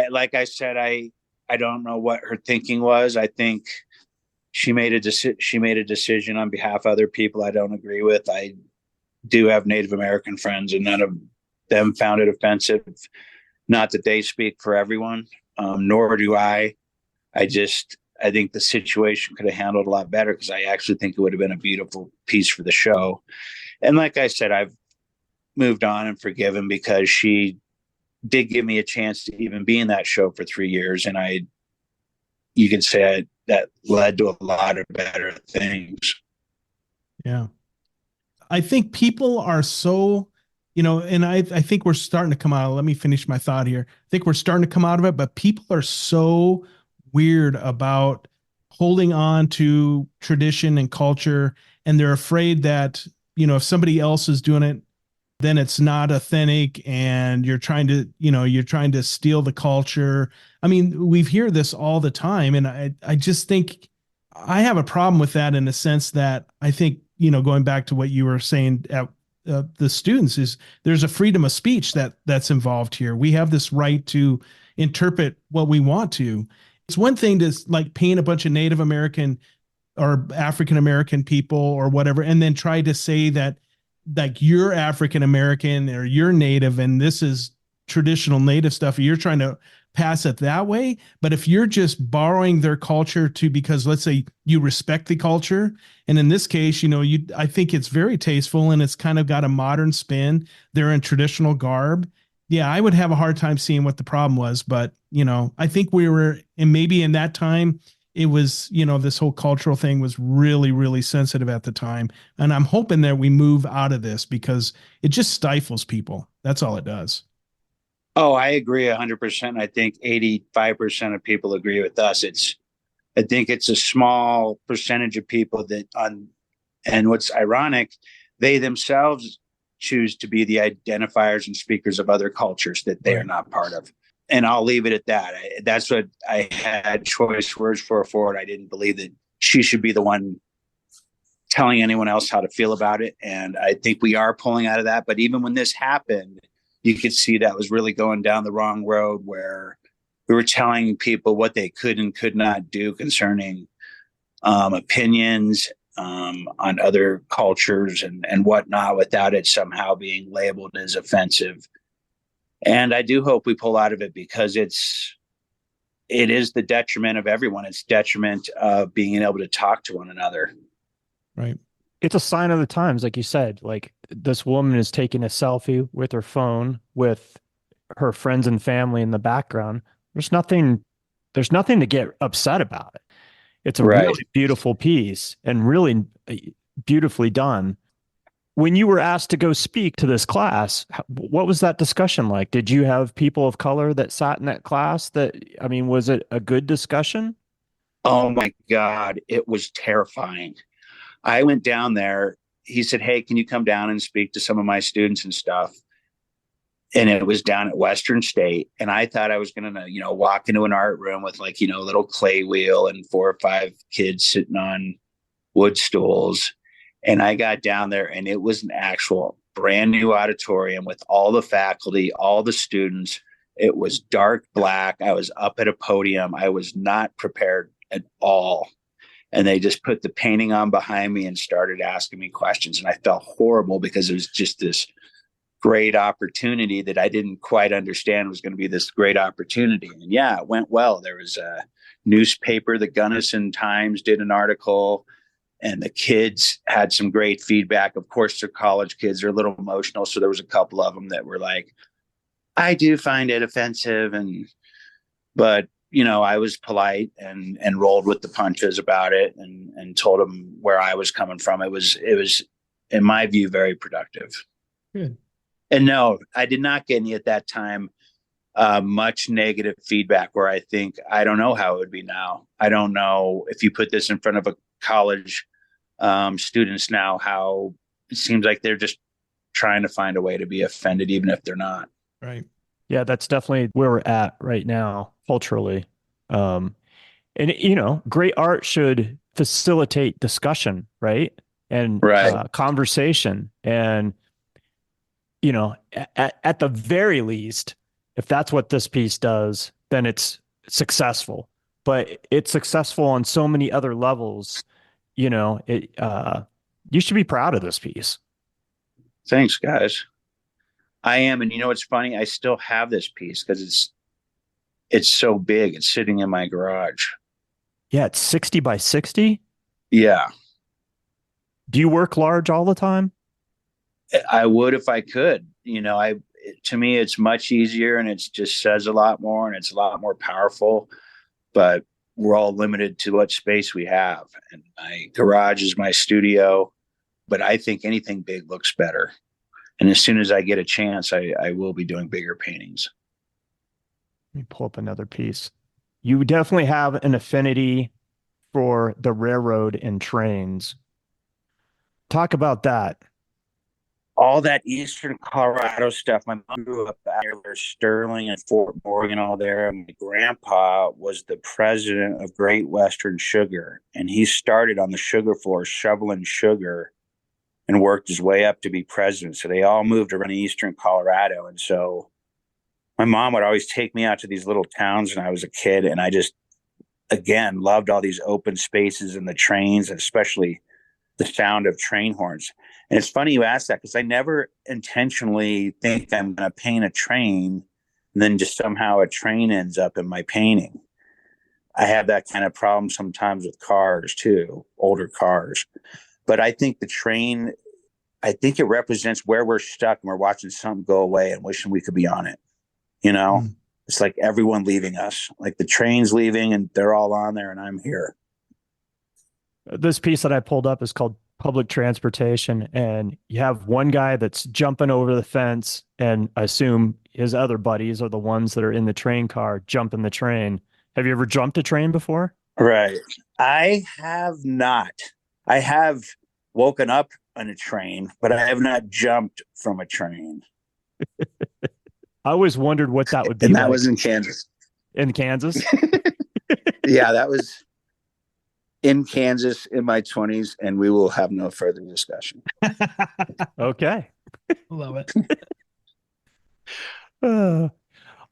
like I said, I don't know what her thinking was. I think she made a decision on behalf of other people I don't agree with. I do have Native American friends, and none of them found it offensive. Not that they speak for everyone, nor do I. I think the situation could have handled a lot better because I actually think it would have been a beautiful piece for the show. And like I said, I've moved on and forgiven because she did give me a chance to even be in that show for 3 years. And you can say that led to a lot of better things. Yeah. I think people are so, and I think we're starting to come out. Let me finish my thought here. I think we're starting to come out of it, but people are so weird about holding on to tradition and culture. And they're afraid that, if somebody else is doing it, then it's not authentic and you're trying to steal the culture. I mean, we hear this all the time. And I just think I have a problem with that in the sense that I think, going back to what you were saying at the students is there's a freedom of speech that's involved here. We have this right to interpret what we want to. It's one thing to like paint a bunch of Native American or African American people or whatever, and then try to say that like you're African American or you're Native and this is traditional Native stuff. You're trying to pass it that way. But if you're just borrowing their culture because let's say you respect the culture, and in this case, I think it's very tasteful and it's kind of got a modern spin. They're in traditional garb. Yeah, I would have a hard time seeing what the problem was, but I think we were, and maybe in that time, it was, this whole cultural thing was really, really sensitive at the time. And I'm hoping that we move out of this because it just stifles people. That's all it does. Oh, I agree 100%. I think 85% of people agree with us. I think it's a small percentage of people and what's ironic, they themselves choose to be the identifiers and speakers of other cultures that they are Right. not part of. And I'll leave it at that. That's what I had choice words for it. I didn't believe that she should be the one telling anyone else how to feel about it. And I think we are pulling out of that. But even when this happened, you could see that was really going down the wrong road where we were telling people what they could and could not do concerning opinions on other cultures and whatnot without it somehow being labeled as offensive. And I do hope we pull out of it because it is the detriment of everyone. It's detriment of being able to talk to one another. Right. It's a sign of the times, like you said. Like this woman is taking a selfie with her phone with her friends and family in the background. There's nothing to get upset about it. It's a Right. really beautiful piece and really beautifully done. When you were asked to go speak to this class, what was that discussion like? Did you have people of color that sat in that class? I mean, was it a good discussion? Oh my God, it was terrifying. I went down there. He said, "Hey, can you come down and speak to some of my students and stuff?" And it was down at Western State. And I thought I was going to, walk into an art room with like, a little clay wheel and 4 or 5 kids sitting on wood stools. And I got down there and it was an actual brand new auditorium with all the faculty, all the students. It was dark black. I was up at a podium. I was not prepared at all. And they just put the painting on behind me and started asking me questions. And I felt horrible because it was just this great opportunity that I didn't quite understand was going to be this great opportunity. And yeah, it went well. There was a newspaper, the Gunnison Times did an article, and the kids had some great feedback. Of course, they're college kids, they're a little emotional. So there was a couple of them that were like, I do find it offensive. But I was polite and rolled with the punches about it and told them where I was coming from. It was, in my view, very productive. Good. And no, I did not get any at that time much negative feedback where I don't know how it would be now. I don't know if you put this in front of a college students now, how it seems like they're just trying to find a way to be offended, even if they're not. Right. Yeah, that's definitely where we're at right now culturally. And great art should facilitate discussion, right? And Right. conversation. And at the very least, if that's what this piece does, then it's successful. But it's successful on so many other levels. You should be proud of this piece. Thanks, guys. I am. And it's funny? I still have this piece because it's so big. It's sitting in my garage. Yeah, it's 60 by 60. Yeah. Do you work large all the time? I would if I could. To me, it's much easier and it just says a lot more and it's a lot more powerful. But we're all limited to what space we have. And my garage is my studio. But I think anything big looks better. And as soon as I get a chance, I will be doing bigger paintings. Let me pull up another piece. You definitely have an affinity for the railroad and trains. Talk about that. All that Eastern Colorado stuff. My mom grew up out there, Sterling and Fort Morgan, all there. And my grandpa was the president of Great Western Sugar. And he started on the sugar floor shoveling sugar and worked his way up to be president. So they all moved around Eastern Colorado. And so my mom would always take me out to these little towns when I was a kid. And I just, again, loved all these open spaces and the trains, and especially the sound of train horns. And it's funny you ask that because I never intentionally think I'm going to paint a train and then just somehow a train ends up in my painting. I have that kind of problem sometimes with cars too, older cars. But I think I think it represents where we're stuck and we're watching something go away and wishing we could be on it. You know, it's like everyone leaving us, like the train's leaving and they're all on there and I'm here. This piece that I pulled up is called Public Transportation, and you have one guy that's jumping over the fence, and I assume his other buddies are the ones that are in the train car jumping the train. Have you ever jumped a train before? Right. I have not. I have woken up on a train, but I have not jumped from a train. I always wondered what that would be And that like. was in Kansas. In Kansas? Yeah, that was in Kansas in my 20s, and we will have no further discussion. Okay. Love it.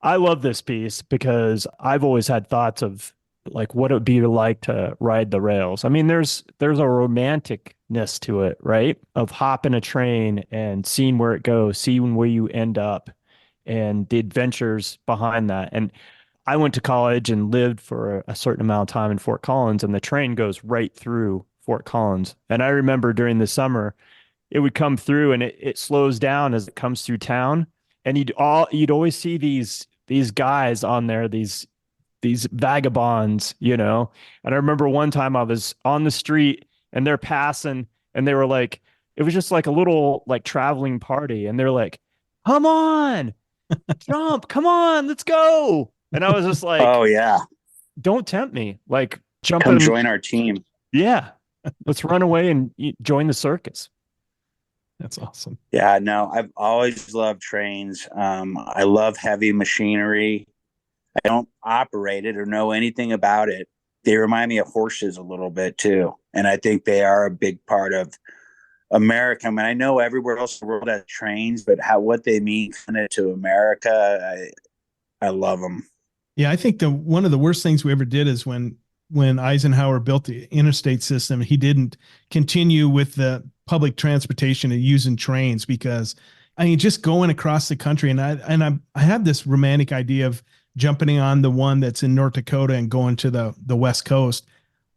I love this piece because I've always had thoughts of like what it would be like to ride the rails. I mean, there's a romanticness to it, right? Of hopping a train and seeing where it goes, seeing where you end up, and the adventures behind that. And I went to college and lived for a certain amount of time in Fort Collins, and the train goes right through Fort Collins. And I remember during the summer, it would come through and it slows down as it comes through town. And you'd always see these guys on there, these vagabonds, you know. And I remember one time I was on the street and they're passing and they were like, it was just like a little like traveling party. And they're like, come on, jump, come on, let's go. And I was just like, Oh, yeah. don't tempt me. Like Come jumping. join our team. Yeah. Let's run away and join the circus. That's awesome. Yeah, no, I've always loved trains. I love heavy machinery. I don't operate it or know anything about it. They remind me of horses a little bit too. And I think they are a big part of America. I mean, I know everywhere else in the world has trains, but what they mean to America, I love them. Yeah, I think one of the worst things we ever did is when Eisenhower built the interstate system, he didn't continue with the public transportation and using trains, because I mean, just going across the country, and I have this romantic idea of jumping on the one that's in North Dakota and going to the West Coast,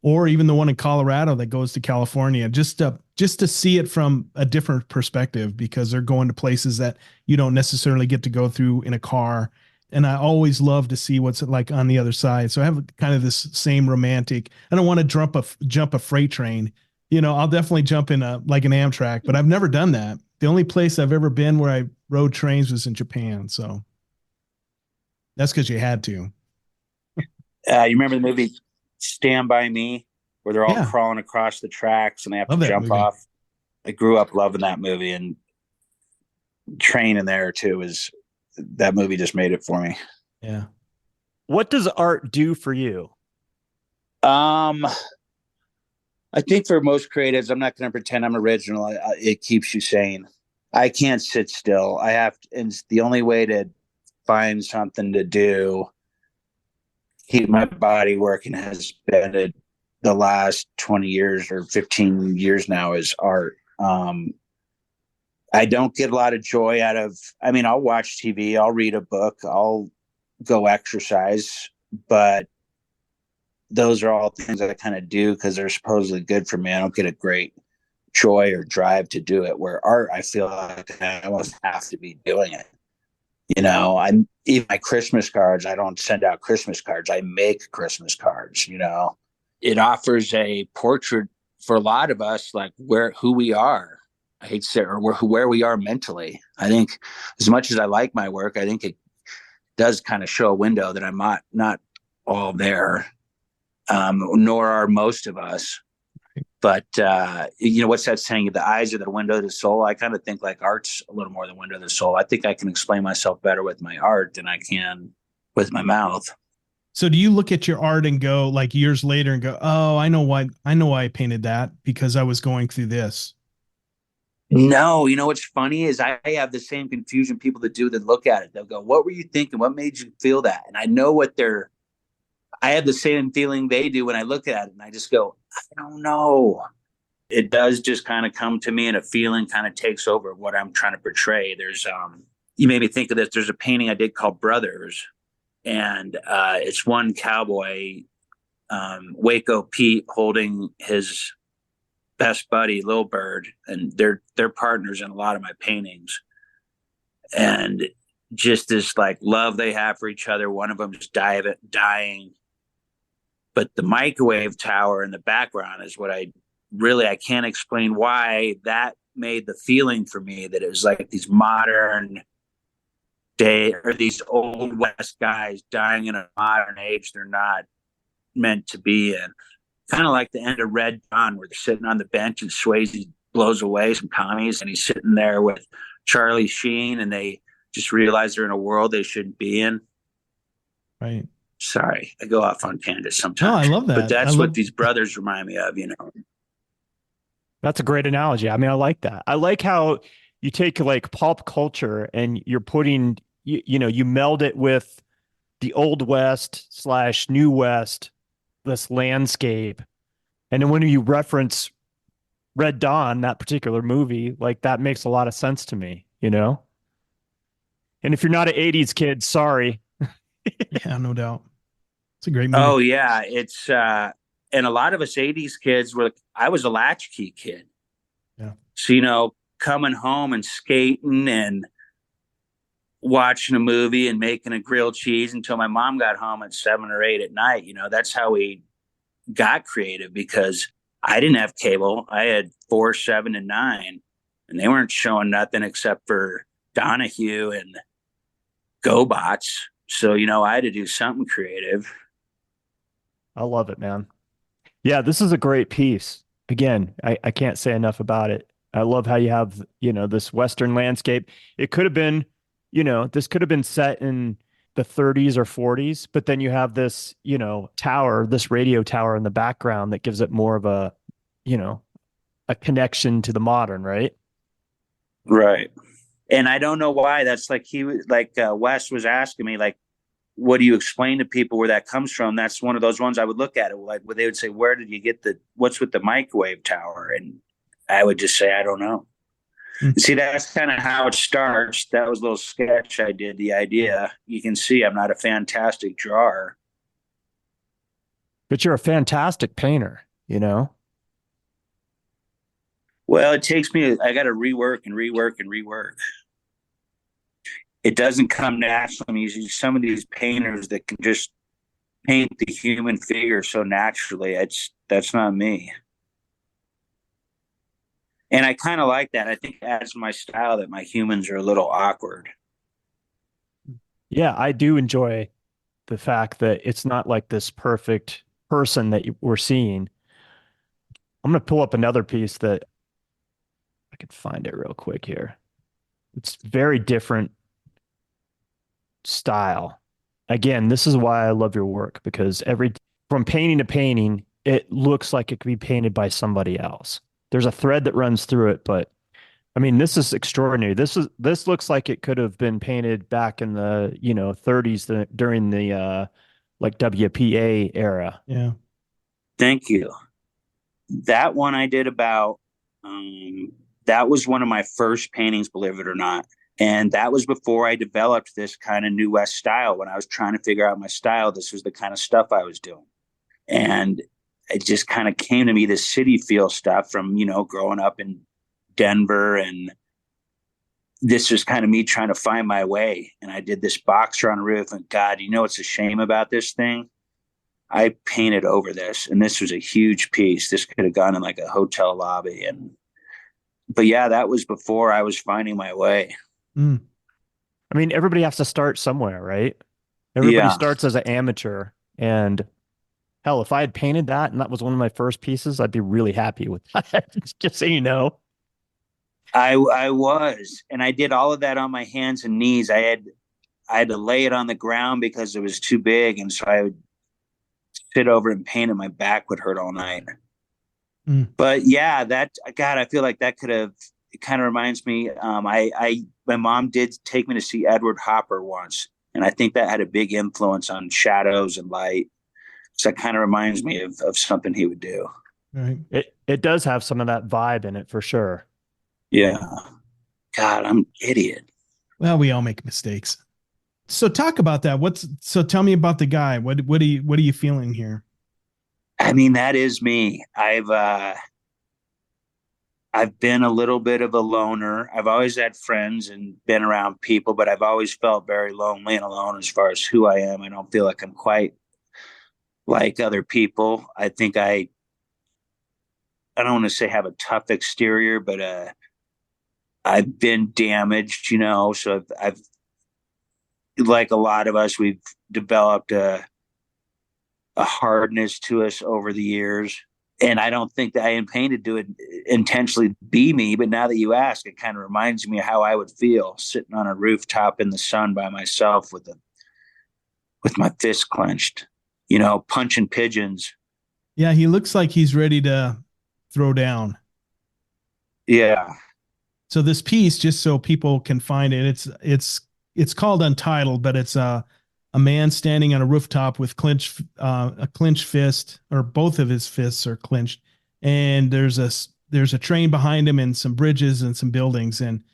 or even the one in Colorado that goes to California, just to see it from a different perspective, because they're going to places that you don't necessarily get to go through in a car. And I always love to see what's like on the other side. So I have kind of this same romantic. I don't want to jump a freight train. You know, I'll definitely jump in like an Amtrak, but I've never done that. The only place I've ever been where I rode trains was in Japan. So that's because you had to. You remember the movie Stand By Me, where they're all crawling across the tracks and they have to jump off? I grew up loving that movie, and train in there too that movie just made it for me. Yeah. What does art do for you? I think for most creatives, I'm not going to pretend I'm original. It keeps you sane. I can't sit still. And the only way to find something to do, keep my body working, has been the last 20 years or 15 years now, is art. I don't get a lot of joy out of, I mean, I'll watch TV, I'll read a book, I'll go exercise, but those are all things that I kind of do because they're supposedly good for me. I don't get a great joy or drive to do it. Where art, I feel like I almost have to be doing it. You know, even my Christmas cards, I don't send out Christmas cards. I make Christmas cards, you know. It offers a portrait for a lot of us, like who we are. I hate to say, or where we are mentally. I think as much as I like my work, I think it does kind of show a window that I'm not all there. Nor are most of us. But, you know, what's that saying? The eyes are the window to the soul. I kind of think like art's a little more than window to the soul. I think I can explain myself better with my art than I can with my mouth. So do you look at your art and go like years later and go, oh, I know why I painted that, because I was going through this? No, you know, what's funny is I have the same confusion people that look at it. They'll go, what were you thinking? What made you feel that? And I know I have the same feeling they do when I look at it, and I just go, I don't know. It does just kind of come to me, and a feeling kind of takes over what I'm trying to portray. There's, you made me think of this. There's a painting I did called Brothers, and it's one cowboy, Waco Pete, holding his best buddy, Lil Bird, and they're partners in a lot of my paintings. And just this like love they have for each other. One of them is dying, but the microwave tower in the background is what I can't explain why that made the feeling for me that it was like these modern day or these old West guys dying in a modern age they're not meant to be in. Kind of like the end of Red Dawn, where they're sitting on the bench and Swayze blows away some commies and he's sitting there with Charlie Sheen and they just realize they're in a world they shouldn't be in. Right. Sorry, I go off on tangents sometimes. No, I love that. But that's what these brothers remind me of, you know. That's a great analogy. I mean, I like that. I like how you take like pulp culture and you're putting, you meld it with the old West / new West, this landscape. And then when you reference Red Dawn, that particular movie, like that makes a lot of sense to me, you know? And if you're not an 80s kid, sorry. Yeah, no doubt. It's a great movie. Oh yeah. It's and a lot of us 80s kids I was a latchkey kid. Yeah. So, coming home and skating and watching a movie and making a grilled cheese until my mom got home at 7 or 8 at night. That's how we got creative because I didn't have cable. I had 4, 7, and 9, and they weren't showing nothing except for Donahue and GoBots. So, I had to do something creative. I love it, man. Yeah, this is a great piece. Again, I can't say enough about it. I love how you have, this Western landscape. It could have been, this could have been set in the 30s or 40s, but then you have this, tower, this radio tower in the background that gives it more of a, a connection to the modern, right? Right. And I don't know why. That's like Wes was asking me, like, what do you explain to people where that comes from? That's one of those ones I would look at it like where they would say, where did you get what's with the microwave tower? And I would just say, I don't know. Mm-hmm. See, that's kind of how it starts. That was a little sketch I did. The idea, you can see I'm not a fantastic drawer. But you're a fantastic painter, Well, it takes me, I got to rework and rework and rework. It doesn't come naturally. You see some of these painters that can just paint the human figure so naturally. That's not me. And I kind of like that. I think it adds to my style that my humans are a little awkward. Yeah, I do enjoy the fact that it's not like this perfect person that we're seeing. I'm going to pull up another piece that I could find it real quick here. It's very different style. Again, this is why I love your work, because from painting to painting, it looks like it could be painted by somebody else. There's a thread that runs through it, but I mean, this is extraordinary. This looks like it could have been painted back in the 30s during the like WPA era. Yeah. Thank you. That one I did about that was one of my first paintings, believe it or not. And that was before I developed this kind of New West style. When I was trying to figure out my style, this was the kind of stuff I was doing. And it just kind of came to me, this city feel stuff from, growing up in Denver. And this was kind of me trying to find my way. And I did this boxer on a roof. And God, what's a shame about this thing? I painted over this. And this was a huge piece. This could have gone in like a hotel lobby. But yeah, that was before I was finding my way. Mm. I mean, everybody has to start somewhere, right? Everybody starts as an amateur. And hell, if I had painted that and that was one of my first pieces, I'd be really happy with that. Just so you know. I was, and I did all of that on my hands and knees. I had to lay it on the ground because it was too big, and so I would sit over and paint, and my back would hurt all night. Mm. But yeah, I feel like that could have. It kind of reminds me. My mom did take me to see Edward Hopper once, and I think that had a big influence on shadows and light. So that kind of reminds me of something he would do. Right. It does have some of that vibe in it for sure. Yeah. God, I'm an idiot. Well, we all make mistakes. So talk about that. So tell me about the guy. What are you feeling here? I mean, that is me. I've been a little bit of a loner. I've always had friends and been around people, but I've always felt very lonely and alone as far as who I am. I don't feel like I'm quite like other people. I think I don't want to say have a tough exterior, but I've been damaged, so I've like a lot of us, we've developed a hardness to us over the years. And I don't think that I intended to intentionally be me, but now that you ask, it kind of reminds me of how I would feel sitting on a rooftop in the sun by myself with my fist clenched, punching pigeons. Yeah, he looks like he's ready to throw down. Yeah. So this piece, just so people can find it, it's called Untitled, but it's a man standing on a rooftop with a clenched fist, or both of his fists are clenched, and there's a train behind him and some bridges and some buildings, and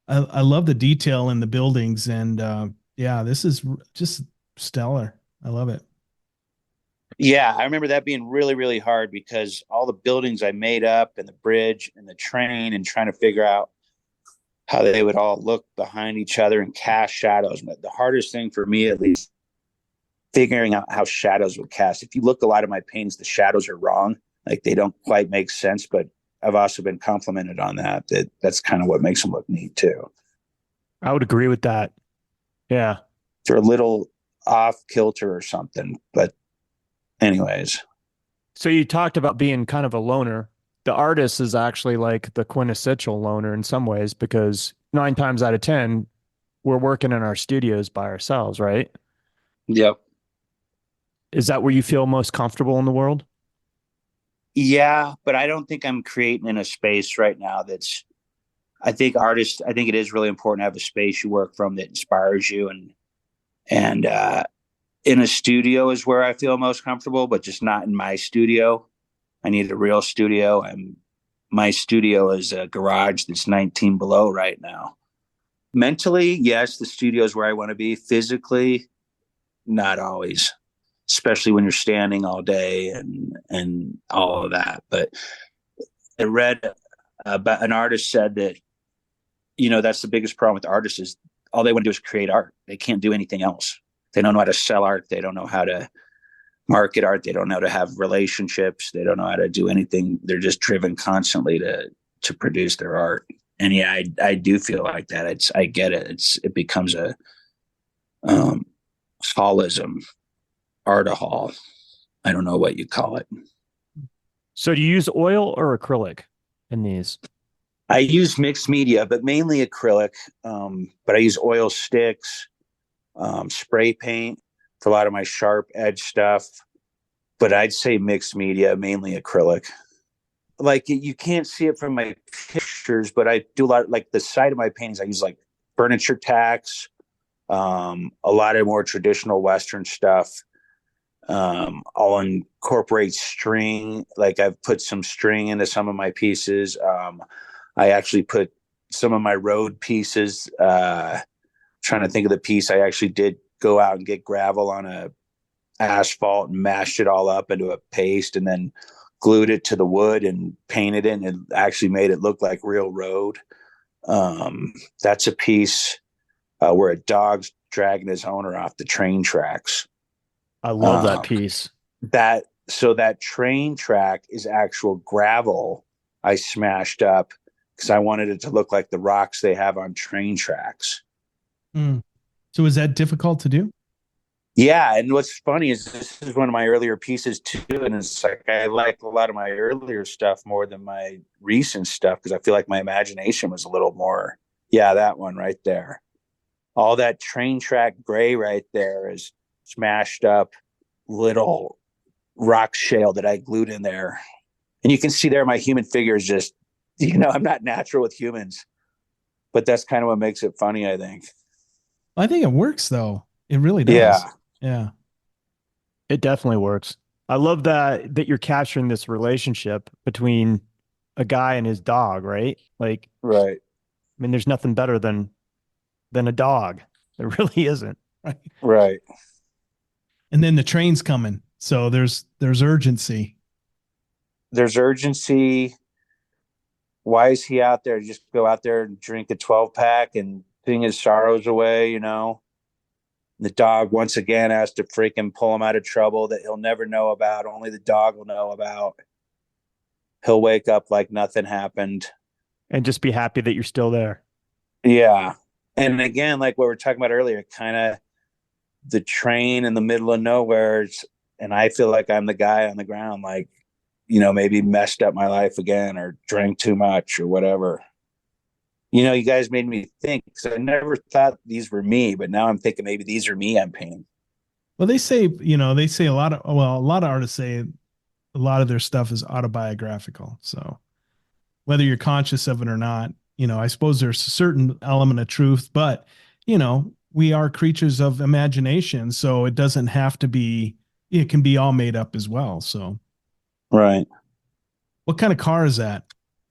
I love the detail in the buildings, and yeah, this is just stellar. I love it. Yeah, I remember that being really, really hard because all the buildings I made up and the bridge and the train and trying to figure out how they would all look behind each other and cast shadows. But the hardest thing for me, at least, figuring out how shadows would cast. If you look at a lot of my paintings, the shadows are wrong. Like they don't quite make sense, but I've also been complimented on that's kind of what makes them look neat too. I would agree with that. Yeah. They're a little off kilter or something, but anyways. So you talked about being kind of a loner. The artist is actually like the quintessential loner in some ways because 9 times out of 10, we're working in our studios by ourselves, right? Yep. Is that where you feel most comfortable in the world? Yeah, but I don't think I'm creating in a space right now I think it is really important to have a space you work from that inspires you and in a studio is where I feel most comfortable, but just not in my studio. I need a real studio. My studio is a garage that's 19 below right now. Mentally, yes, the studio is where I want to be. Physically, not always, especially when you're standing all day and all of that. But I read about an artist said that that's the biggest problem with artists is all they want to do is create art. They can't do anything else. They don't know how to sell art. They don't know how to market art. They don't know how to have relationships. They don't know how to do anything. They're just driven constantly to produce their art. And yeah, I do feel like that. I get it. It becomes a hallism, artahol. I don't know what you call it. So do you use oil or acrylic in these? I use mixed media, but mainly acrylic. But I use oil sticks, spray paint for a lot of my sharp edge stuff. But I'd say mixed media, mainly acrylic. Like you can't see it from my pictures, but I do a lot. Like the side of my paintings, I use like furniture tacks, a lot of more traditional Western stuff. I'll incorporate string. Like I've put some string into some of my pieces. I actually put some of my road pieces. Trying to think of the piece, I actually did go out and get gravel on a asphalt and mashed it all up into a paste and then glued it to the wood and painted it and actually made it look like real road. That's a piece where a dog's dragging his owner off the train tracks. I love that piece. So that train track is actual gravel I smashed up because I wanted it to look like the rocks they have on train tracks. Mm. So is that difficult to do? Yeah, and what's funny is this is one of my earlier pieces too, and it's like I like a lot of my earlier stuff more than my recent stuff because I feel like my imagination was a little more. Yeah, that one right there. All that train track gray right there is smashed up little rock shale that I glued in there, and you can see there my human figure is just, I'm not natural with humans, but that's kind of what makes it funny, I think. I think it works though. It really does. Yeah. Yeah. It definitely works. I love that you're capturing this relationship between a guy and his dog, right? Like, Right. I mean, there's nothing better than a dog. There really isn't. Right. Right. And then the train's coming. So there's urgency. There's urgency. Why is he out there? Just go out there and drink a 12 pack and sing his sorrows away, The dog once again has to freaking pull him out of trouble that he'll never know about. Only the dog will know about. He'll wake up like nothing happened. And just be happy that you're still there. Yeah. And again, like what we were talking about earlier, kind of the train in the middle of nowhere. And I feel like I'm the guy on the ground, like, maybe messed up my life again or drank too much or whatever. You guys made me think, because I never thought these were me, but now I'm thinking maybe these are me I'm painting. Well, they say a lot of artists say a lot of their stuff is autobiographical. So whether you're conscious of it or not, I suppose there's a certain element of truth, but we are creatures of imagination. So it doesn't have to be, it can be all made up as well. So, Right. what kind of car is that?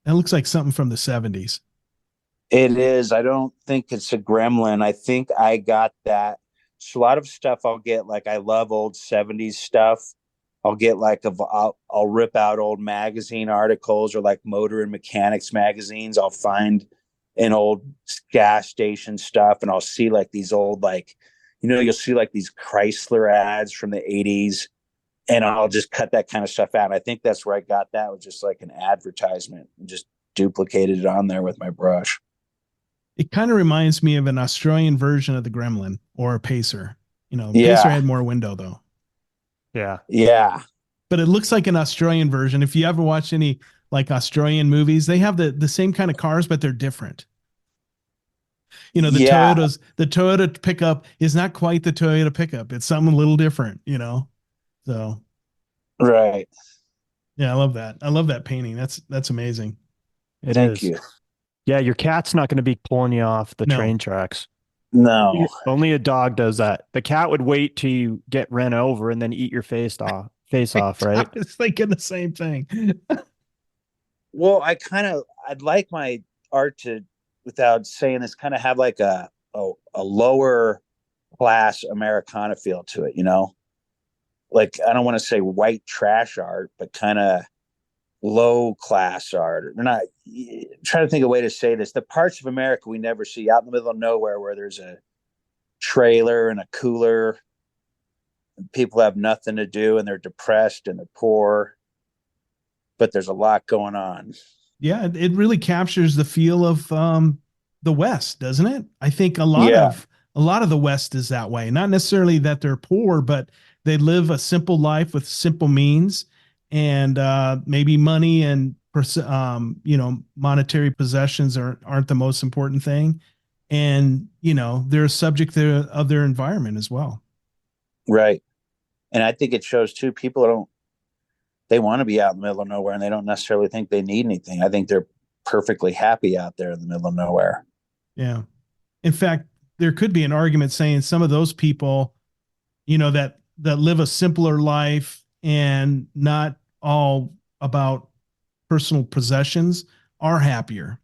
That looks like something from the 70s. It is. I don't think it's a Gremlin. I think I got that. So a lot of stuff I'll get, like I love old 70s stuff. I'll get like I'll rip out old magazine articles or like motor and mechanics magazines. I'll find an old gas station stuff and I'll see like these old, like, you'll see like these Chrysler ads from the 80s, and I'll just cut that kind of stuff out. I think that's where I got that, was just like an advertisement, and just duplicated it on there with my brush. It kind of reminds me of an Australian version of the Gremlin or a Pacer. Pacer Yeah. had more window though. Yeah. Yeah. But it looks like an Australian version. If you ever watch any like Australian movies, they have the same kind of cars, but they're different. Yeah. The Toyota pickup is not quite the Toyota pickup. It's something a little different. So Right. yeah, I love that. I love that painting. That's amazing. It Thank is. you. Yeah, your cat's not going to be pulling you off the No. train tracks. No. Only a dog does that. The cat would wait till you get ran over and then eat your face off, right? I was thinking the same thing. Well, I'd like my art to, without saying this, kind of have like a lower class Americana feel to it, Like, I don't want to say white trash art, but kind of low class art. We're not I'm trying to think of a way to say this. The parts of America we never see, out in the middle of nowhere, where there's a trailer and a cooler, and people have nothing to do and they're depressed and they're poor, but there's a lot going on. Yeah, it really captures the feel of the West, doesn't it? I think Yeah. a lot of the West is that way. Not necessarily that they're poor, but they live a simple life with simple means, and maybe money and monetary possessions aren't the most important thing, and they're a subject of their environment as well. Right. And I think it shows too, they want to be out in the middle of nowhere and they don't necessarily think they need anything. I think they're perfectly happy out there in the middle of nowhere. Yeah. In fact, there could be an argument saying some of those people, that live a simpler life and not all about personal possessions are happier.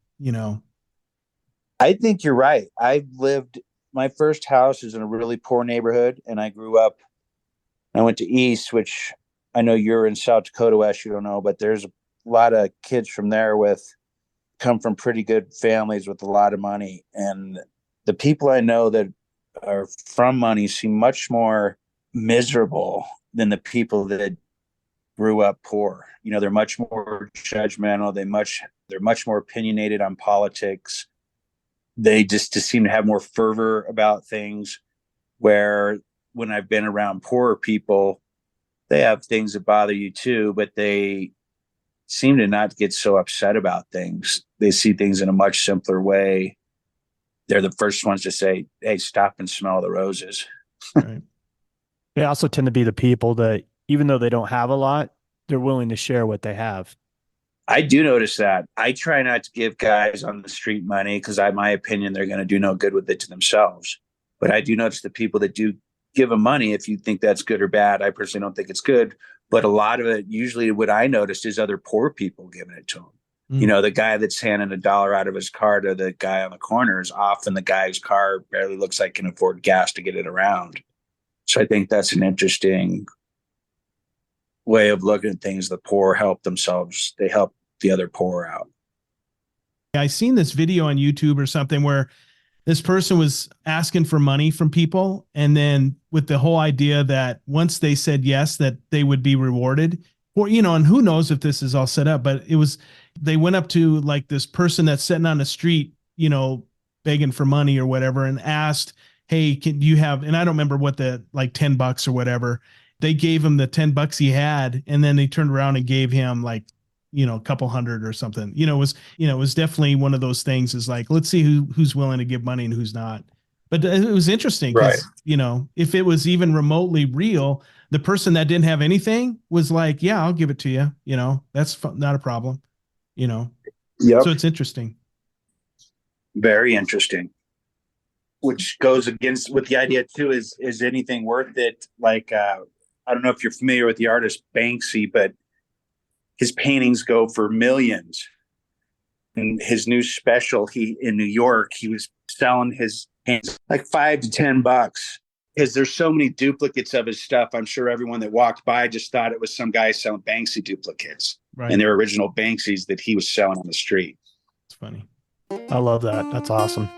I think you're right. My first house is in a really poor neighborhood, and I went to East, which I know you're in South Dakota West, you don't know, but there's a lot of kids from there come from pretty good families with a lot of money. And the people I know that are from money seem much more miserable than the people that grew up poor. They're much more judgmental. They're much more opinionated on politics. They just seem to have more fervor about things, where when I've been around poorer people, they have things that bother you too, but they seem to not get so upset about things. They see things in a much simpler way. They're the first ones to say, "Hey, stop and smell the roses." Right. They also tend to be the people that, even though they don't have a lot, they're willing to share what they have. I do notice that. I try not to give guys on the street money because, in my opinion, they're going to do no good with it to themselves. But I do notice the people that do give them money, if you think that's good or bad, I personally don't think it's good. But a lot of it, usually what I noticed, is other poor people giving it to them. The guy that's handing $1 out of his car to the guy on the corner is often the guy whose car barely looks like can afford gas to get it around. So I think that's an interesting way of looking at things. The poor help themselves. They help the other poor out. I seen this video on YouTube or something where this person was asking for money from people. And then with the whole idea that once they said yes, that they would be rewarded. Or, and who knows if this is all set up, but they went up to like this person that's sitting on the street, begging for money or whatever, and asked, hey, can you have, and I don't remember what like $10 or whatever. They gave him the $10 he had. And then they turned around and gave him like, a couple hundred or something. It was definitely one of those things is like, let's see who's willing to give money and who's not. But it was interesting because, if it was even remotely real, the person that didn't have anything was like, yeah, I'll give it to you. That's not a problem, Yep. So it's interesting. Very interesting. Which goes against with the idea too, is anything worth it? Like, I don't know if you're familiar with the artist Banksy, but his paintings go for millions. And his new special, in New York, he was selling his paintings like $5 to $10 because there's so many duplicates of his stuff. I'm sure everyone that walked by just thought it was some guy selling Banksy duplicates, right? And they're original Banksys that he was selling on the street. It's funny. I love that. That's awesome.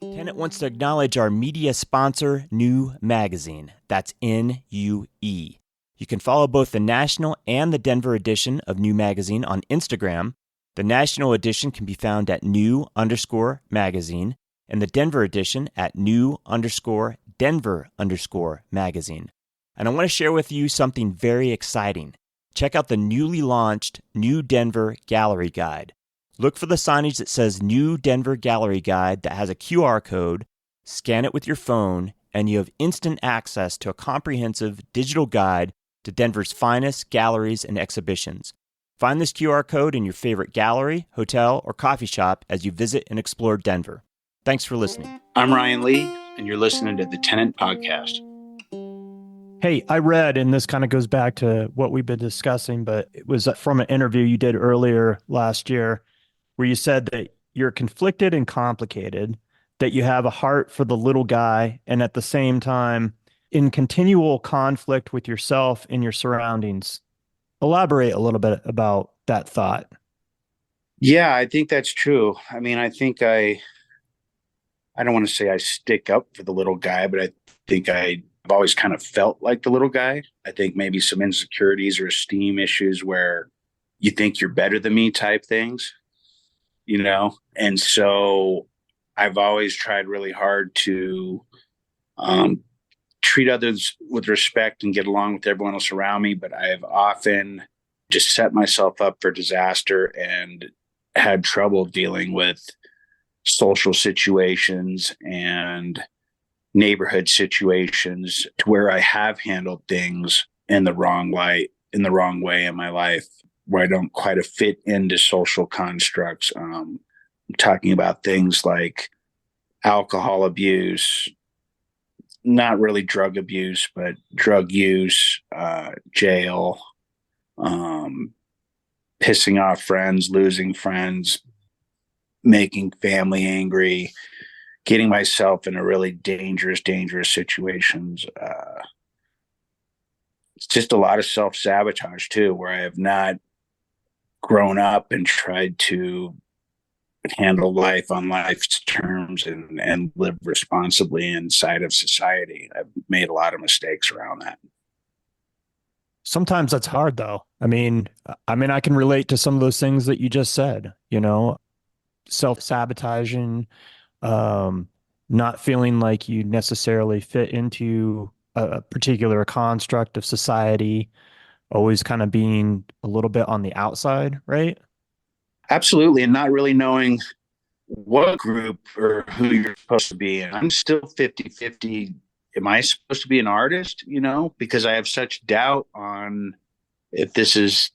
Tenant wants to acknowledge our media sponsor, New Magazine. That's NUE. You can follow both the national and the Denver edition of New Magazine on Instagram. The national edition can be found at new_magazine and the Denver edition at new_Denver_magazine. And I want to share with you something very exciting. Check out the newly launched New Denver Gallery Guide. Look for the signage that says New Denver Gallery Guide that has a QR code. Scan it with your phone, and you have instant access to a comprehensive digital guide to Denver's finest galleries and exhibitions. Find this QR code in your favorite gallery, hotel, or coffee shop as you visit and explore Denver. Thanks for listening. I'm Ryan Lee, and you're listening to the Tenant Podcast. Hey, I read, and this kind of goes back to what we've been discussing, but it was from an interview you did earlier last year where you said that you're conflicted and complicated, that you have a heart for the little guy, and at the same time, in continual conflict with yourself and your surroundings. Elaborate a little bit about that thought. Yeah, I think that's true. I mean, I think I don't want to say I stick up for the little guy, but I think I've always kind of felt like the little guy. I think maybe some insecurities or esteem issues where you think you're better than me type things, And so I've always tried really hard to treat others with respect and get along with everyone else around me. But I have often just set myself up for disaster and had trouble dealing with social situations and neighborhood situations to where I have handled things in the wrong light, in the wrong way in my life, where I don't quite fit into social constructs. I'm talking about things like alcohol abuse, not really drug abuse, but drug use, jail, pissing off friends, losing friends, making family angry, getting myself in a really dangerous situations. It's just a lot of self-sabotage too, where I have not grown up and tried to handle life on life's terms and live responsibly inside of society. I've made a lot of mistakes around that. Sometimes that's hard though. I mean, I can relate to some of those things that you just said, self-sabotaging, not feeling like you necessarily fit into a particular construct of society, always kind of being a little bit on the outside, right? Absolutely. And not really knowing what group or who you're supposed to be in. I'm still 50-50. Am I supposed to be an artist? Because I have such doubt on if this is,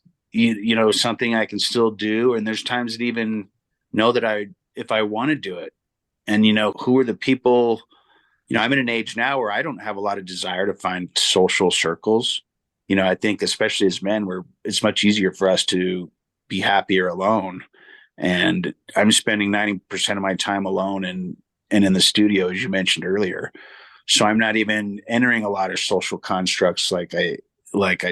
something I can still do. And there's times that even know that if I want to do it, and, who are the people, I'm in an age now where I don't have a lot of desire to find social circles. I think especially as men, it's much easier for us to be happier alone. And I'm spending 90% of my time alone and in the studio, as you mentioned earlier. So I'm not even entering a lot of social constructs like I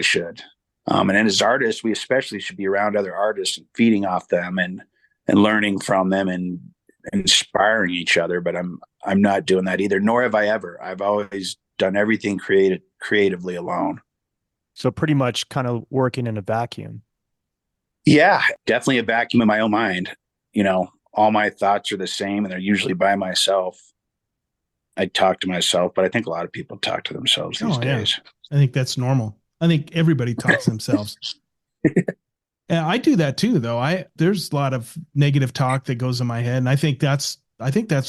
should. And then as artists, we especially should be around other artists and feeding off them and learning from them and inspiring each other. But I'm not doing that either, nor have I ever. I've always done everything creatively alone. So pretty much kind of working in a vacuum. Yeah, definitely a vacuum in my own mind. All my thoughts are the same and they're usually by myself. I talk to myself, but I think a lot of people talk to themselves these days. I think that's normal. I think everybody talks to themselves. And I do that too, though. There's a lot of negative talk that goes in my head, and I think that's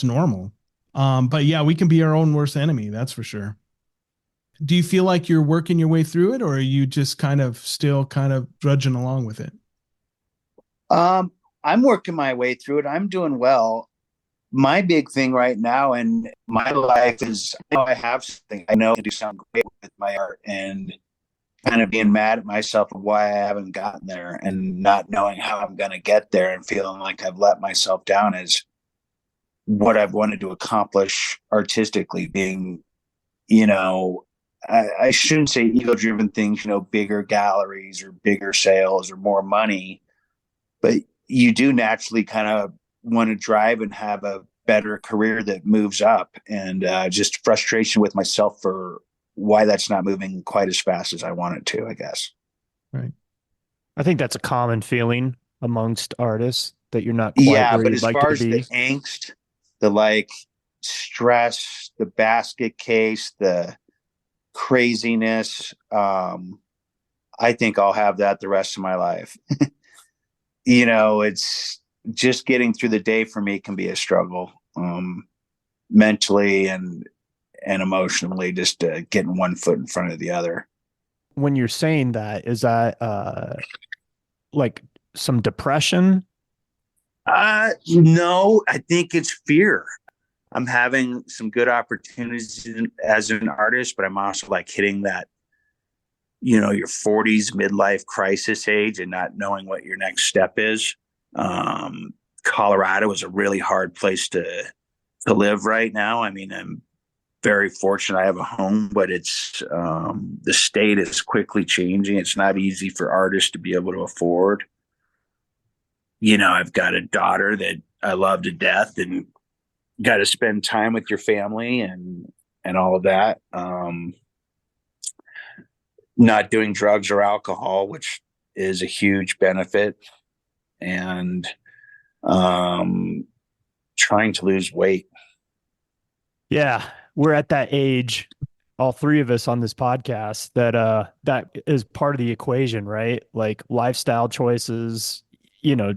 normal. But yeah, we can be our own worst enemy. That's for sure. Do you feel like you're working your way through it, or are you just still drudging along with it? I'm working my way through it. I'm doing well. My big thing right now in my life is I have something. I know I can do something great with my art, and kind of being mad at myself of why I haven't gotten there and not knowing how I'm going to get there and feeling like I've let myself down is what I've wanted to accomplish artistically, being, I shouldn't say ego driven things, bigger galleries or bigger sales or more money, but you do naturally kind of want to drive and have a better career that moves up, and just frustration with myself for why that's not moving quite as fast as I want it to, I guess. Right. I think that's a common feeling amongst artists that you're not quite where but you'd as like far to as be. the angst, the stress, the basket case, the craziness, I think I'll have that the rest of my life. It's just getting through the day for me can be a struggle, mentally and emotionally, just getting one foot in front of the other. When you're saying that, is that like some depression? No, I think it's fear. I'm having some good opportunities as an artist, but I'm also hitting that, your 40s midlife crisis age and not knowing what your next step is. Colorado is a really hard place to live right now. I mean, I'm very fortunate I have a home, but it's the state is quickly changing. It's not easy for artists to be able to afford. I've got a daughter that I love to death and got to spend time with your family and all of that. Not doing drugs or alcohol, which is a huge benefit, and trying to lose weight. Yeah, we're at that age, all three of us on this podcast, that is part of the equation, right? Like lifestyle choices,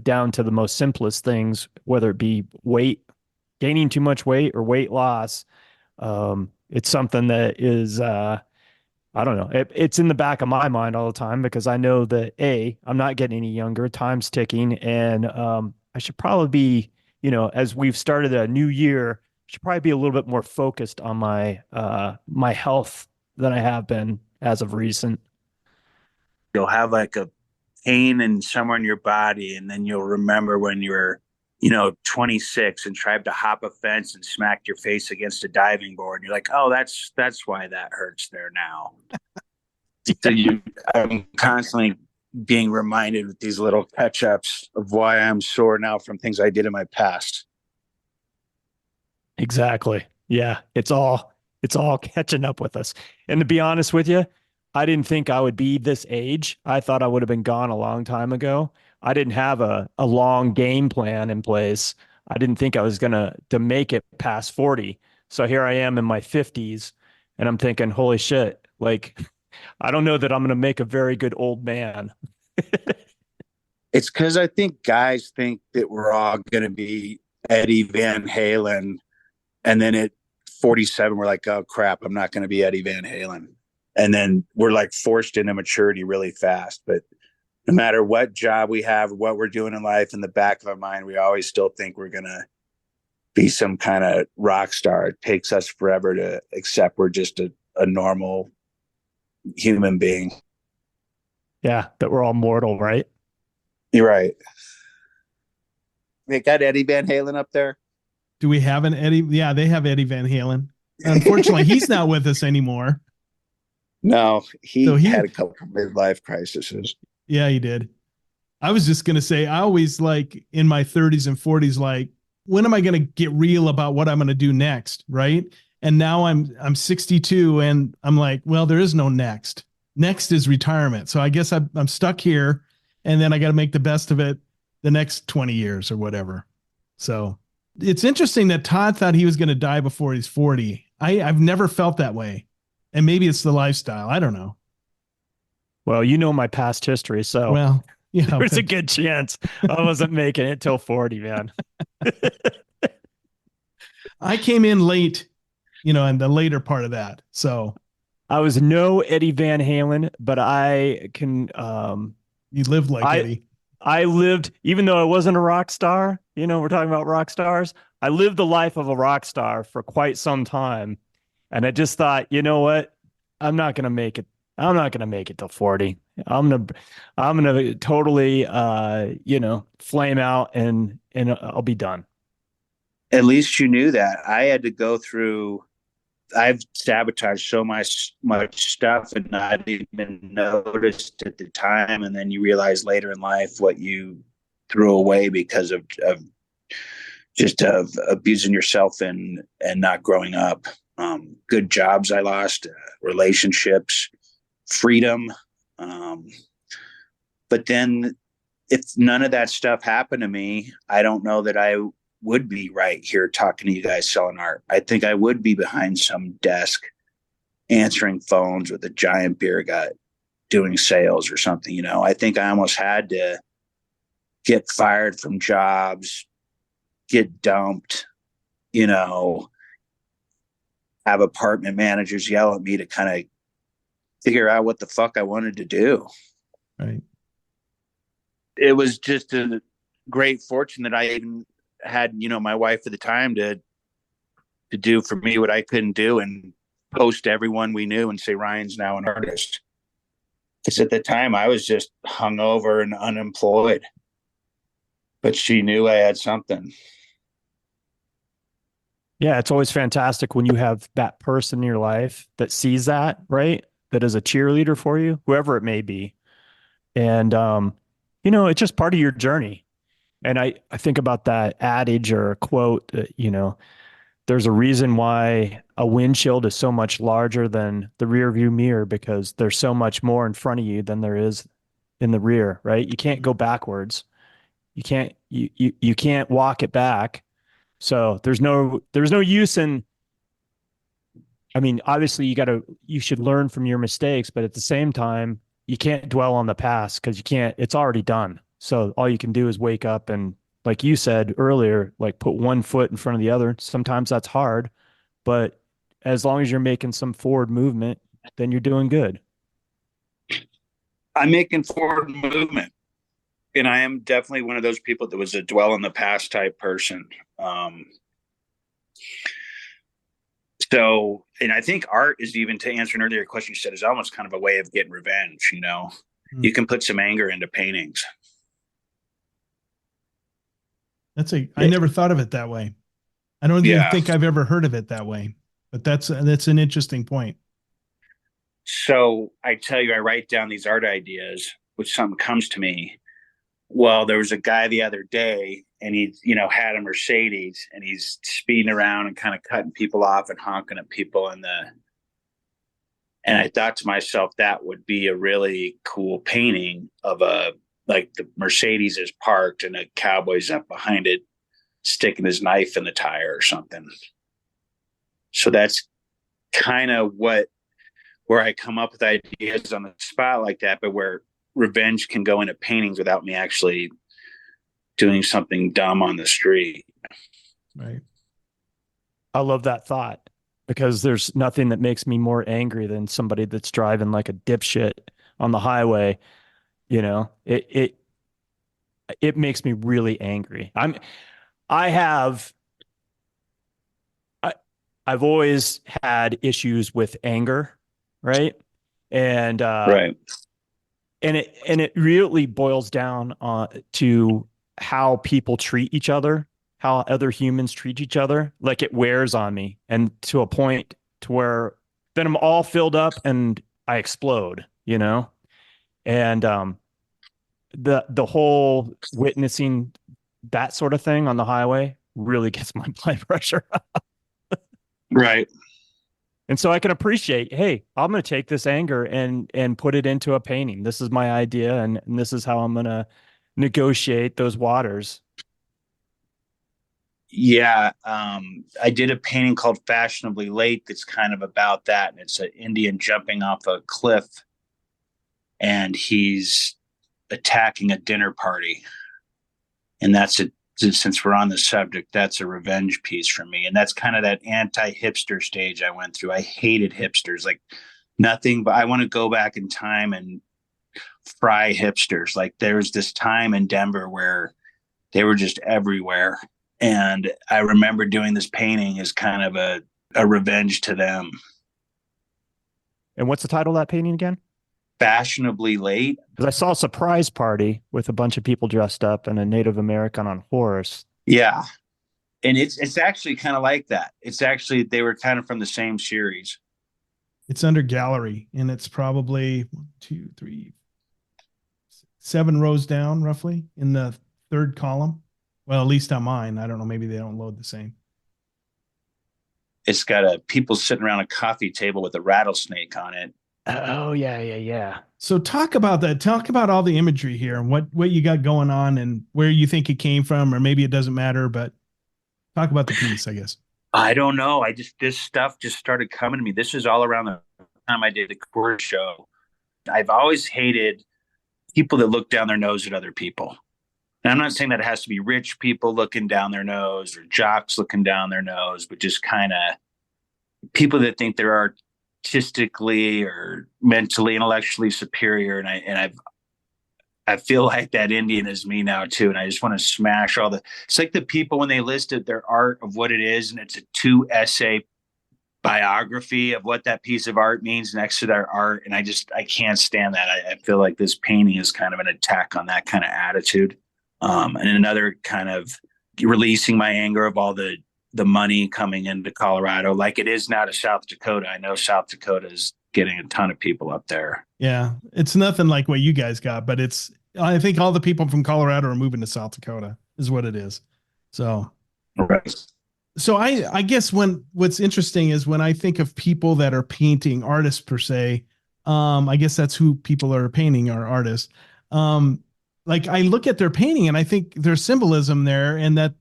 down to the most simplest things, whether it be weight, gaining too much weight or weight loss. It's something that is I don't know. It's in the back of my mind all the time because I know that I'm not getting any younger, time's ticking, and I should probably be, as we've started a new year, should probably be a little bit more focused on my my health than I have been as of recent. You'll have a pain in somewhere in your body, and then you'll remember when you were 26 and tried to hop a fence and smacked your face against a diving board. You're like, oh, that's why that hurts there now. So I'm constantly being reminded with these little catch-ups of why I'm sore now from things I did in my past. Exactly. Yeah, it's all catching up with us. And to be honest with you, I didn't think I would be this age. I thought I would have been gone a long time ago. I didn't have a long game plan in place. I didn't think I was gonna to make it past 40. So here I am in my 50s, and I'm thinking, holy shit, like I don't know that I'm gonna make a very good old man. It's because I think guys think that we're all gonna be Eddie Van Halen, and then at 47 we're like, oh crap, I'm not gonna be Eddie Van Halen. And then we're forced into maturity really fast. But no matter what job we have, what we're doing in life, in the back of our mind, we always still think we're going to be some kind of rock star. It takes us forever to accept we're just a normal human being. Yeah, that we're all mortal, right? You're right. They got Eddie Van Halen up there. Do we have an Eddie? Yeah, they have Eddie Van Halen. Unfortunately, he's not with us anymore. No, So he had a couple of midlife crises. yeah, he did. I was just gonna say, I always like in my 30s and 40s, like, when am I gonna get real about what I'm gonna do next, right? And now I'm 62, and I'm like, well, there is no next. Next is retirement. So I guess I'm stuck here, and then I got to make the best of it the next 20 years or whatever. So it's interesting that Todd thought he was going to die before he's 40. I've never felt that way, and maybe it's the lifestyle. I don't know. Well, you know my past history, so Well, yeah, there's a good chance I wasn't making it till 40, man. I came in late, in the later part of that. So I was no Eddie Van Halen, but you lived like Eddie. I lived, even though I wasn't a rock star, we're talking about rock stars. I lived the life of a rock star for quite some time. And I just thought, you know what? I'm not going to make it. I'm not going to make it till 40. I'm going to totally, flame out and I'll be done. At least you knew that. I had to go through, I've sabotaged so much stuff and not even noticed at the time. And then you realize later in life what you threw away because of abusing yourself and not growing up. Good jobs I lost, relationships, freedom. But then if none of that stuff happened to me, I don't know that I would be right here talking to you guys selling art. I think I would be behind some desk answering phones with a giant beer gut doing sales or something. I think I almost had to get fired from jobs, get dumped, have apartment managers yell at me to kind of figure out what the fuck I wanted to do. Right. It was just a great fortune that I even had, my wife at the time to do for me what I couldn't do and post everyone we knew and say, Ryan's now an artist. Because at the time I was just hungover and unemployed, but she knew I had something. Yeah, it's always fantastic when you have that person in your life that sees that, right? That is a cheerleader for you, whoever it may be. And, it's just part of your journey. And I think about that adage or a quote that, there's a reason why a windshield is so much larger than the rear view mirror, because there's so much more in front of you than there is in the rear, right? You can't go backwards. You can't walk it back. So there's no use in, I mean, obviously you should learn from your mistakes, but at the same time, you can't dwell on the past because it's already done. So all you can do is wake up and, like you said earlier, like put one foot in front of the other. Sometimes that's hard, but as long as you're making some forward movement, then you're doing good. I'm making forward movement. And I am definitely one of those people that was a dwell in the past type person. So, and I think art is, even to answer an earlier question you said, is almost kind of a way of getting revenge. You can put some anger into paintings. I never thought of it that way. I don't even think I've ever heard of it that way, but that's an interesting point. So I tell you, I write down these art ideas, which something comes to me. Well, there was a guy the other day and he, had a Mercedes and he's speeding around and kind of cutting people off and honking at people and I thought to myself, that would be a really cool painting of like the Mercedes is parked and a cowboy's up behind it, sticking his knife in the tire or something. So that's kind of where I come up with ideas on the spot like that, but where revenge can go into paintings without me actually doing something dumb on the street. Right. I love that thought, because there's nothing that makes me more angry than somebody that's driving like a dipshit on the highway. It makes me really angry. I've always had issues with anger, right? And right. And it really boils down to how people treat each other, how other humans treat each other. Like, it wears on me, and to a point to where then I'm all filled up and I explode, you know? And the whole witnessing that sort of thing on the highway really gets my blood pressure up. Right. And so I can appreciate, hey, I'm going to take this anger and put it into a painting. This is my idea, and this is how I'm going to negotiate those waters. Yeah. I did a painting called Fashionably Late that's kind of about that. And it's an Indian jumping off a cliff, and he's attacking a dinner party. And that's a since we're on the subject, that's a revenge piece for me. And that's kind of that anti-hipster stage I went through. I hated hipsters, like nothing, but I want to go back in time and fry hipsters. Like there was this time in Denver where they were just everywhere. And I remember doing this painting as kind of a revenge to them. And what's the title of that painting again? Fashionably Late. Because I saw a surprise party with a bunch of people dressed up and a Native American on horse. Yeah. And it's actually kind of like that. It's actually, they were kind of from the same series. It's under gallery, and it's probably 1, 2, 3, 7 rows down roughly in the third column. Well, at least on mine. I don't know. Maybe they don't load the same. It's got people sitting around a coffee table with a rattlesnake on it. Oh, yeah. So talk about that. Talk about all the imagery here and what you got going on and where you think it came from, or maybe it doesn't matter, but talk about the piece, I guess. I don't know. This stuff just started coming to me. This is all around the time I did the Coors show. I've always hated people that look down their nose at other people. And I'm not saying that it has to be rich people looking down their nose or jocks looking down their nose, but just kind of people that think they're artistically or mentally, intellectually superior. And I feel like that Indian is me now too. And I just want to smash it's like the people when they listed their art of what it is, and it's a 2-essay biography of what that piece of art means next to their art. And I can't stand that. I feel like this painting is kind of an attack on that kind of attitude. And another kind of releasing my anger of all the money coming into Colorado, like it is now to South Dakota. I know South Dakota is getting a ton of people up there. Yeah. It's nothing like what you guys got, but I think all the people from Colorado are moving to South Dakota is what it is. So, right. So I guess what's interesting is when I think of people that are painting, artists per se, I guess that's who people are painting, are artists. Like I look at their painting and I think there's symbolism there, and that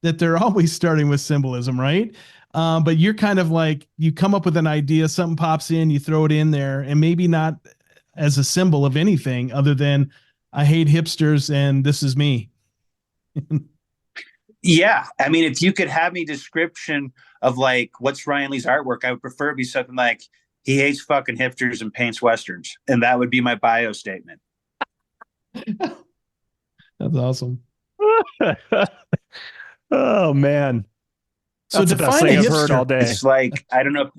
they're always starting with symbolism, right? But you're kind of like, you come up with an idea, something pops in, you throw it in there, and maybe not as a symbol of anything other than I hate hipsters and this is me. Yeah. I mean, if you could have me description of like, what's Ryan Lee's artwork, I would prefer it be something like he hates fucking hipsters and paints Westerns. And that would be my bio statement. That's awesome. Oh man. So that's the best thing I've heard all day. It's like, I don't know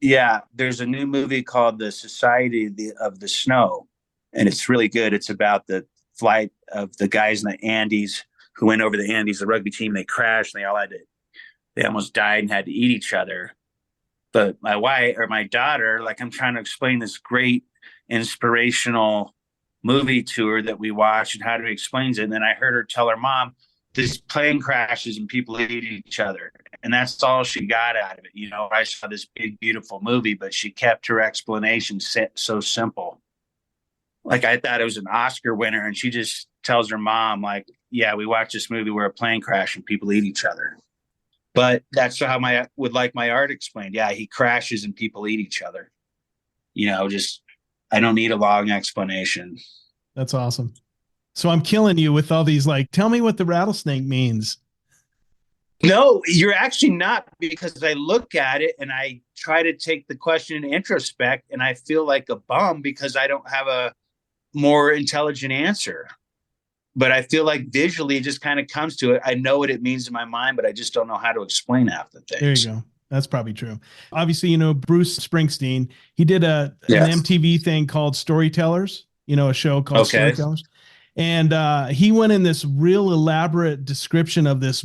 if there's a new movie called The Society of the Snow, and it's really good. It's about the flight of the guys in the Andes who went over the Andes, the rugby team. They crashed and they almost died and had to eat each other. But my wife or my daughter, like I'm trying to explain this great inspirational movie to her that we watched and how to explain it. And then I heard her tell her mom, this plane crashes and people eat each other. And that's all she got out of it. You know, I saw this big, beautiful movie, but she kept her explanation so simple. Like I thought it was an Oscar winner, and she just tells her mom, like, yeah, we watched this movie where a plane crashed and people eat each other. But that's how I would like my art explained. Yeah, he crashes and people eat each other. You know, just I don't need a long explanation. That's awesome. So I'm killing you with all these, like, tell me what the rattlesnake means. No, you're actually not, because I look at it and I try to take the question in introspect, and I feel like a bum because I don't have a more intelligent answer. But I feel like visually it just kind of comes to it. I know what it means in my mind, but I just don't know how to explain half the things. There you go. That's probably true. Obviously, you know, Bruce Springsteen, he did an MTV thing called Storytellers, you know, a show called Storytellers. And he went in this real elaborate description of this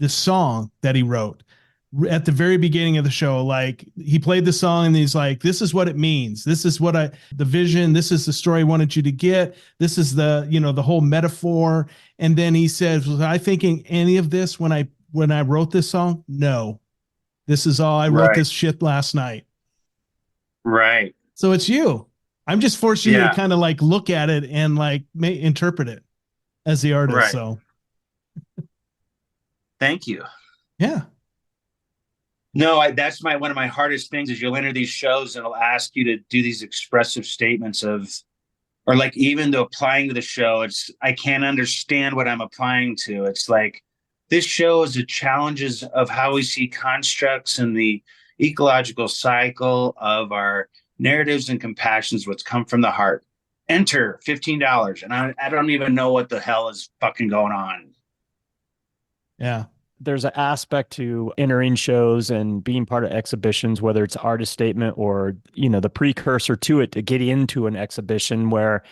song that he wrote, at the very beginning of the show. Like he played the song and he's like, this is what it means. This is what the vision, this is the story I wanted you to get. This is the, the whole metaphor. And then he says, was I thinking any of this when I wrote this song? No, this is all, I wrote this shit last night. Right. So it's you. I'm just forcing you to kind of like look at it and like interpret it as the artist. Right. So thank you. Yeah. No, that's one of my hardest things is you'll enter these shows and it'll ask you to do these expressive statements or like even though applying to the show, I can't understand what I'm applying to. It's like this show is the challenges of how we see constructs and the ecological cycle of our narratives and compassions, what's come from the heart. Enter $15. And I don't even know what the hell is fucking going on. Yeah. There's an aspect to entering shows and being part of exhibitions, whether it's artist statement or, the precursor to it to get into an exhibition where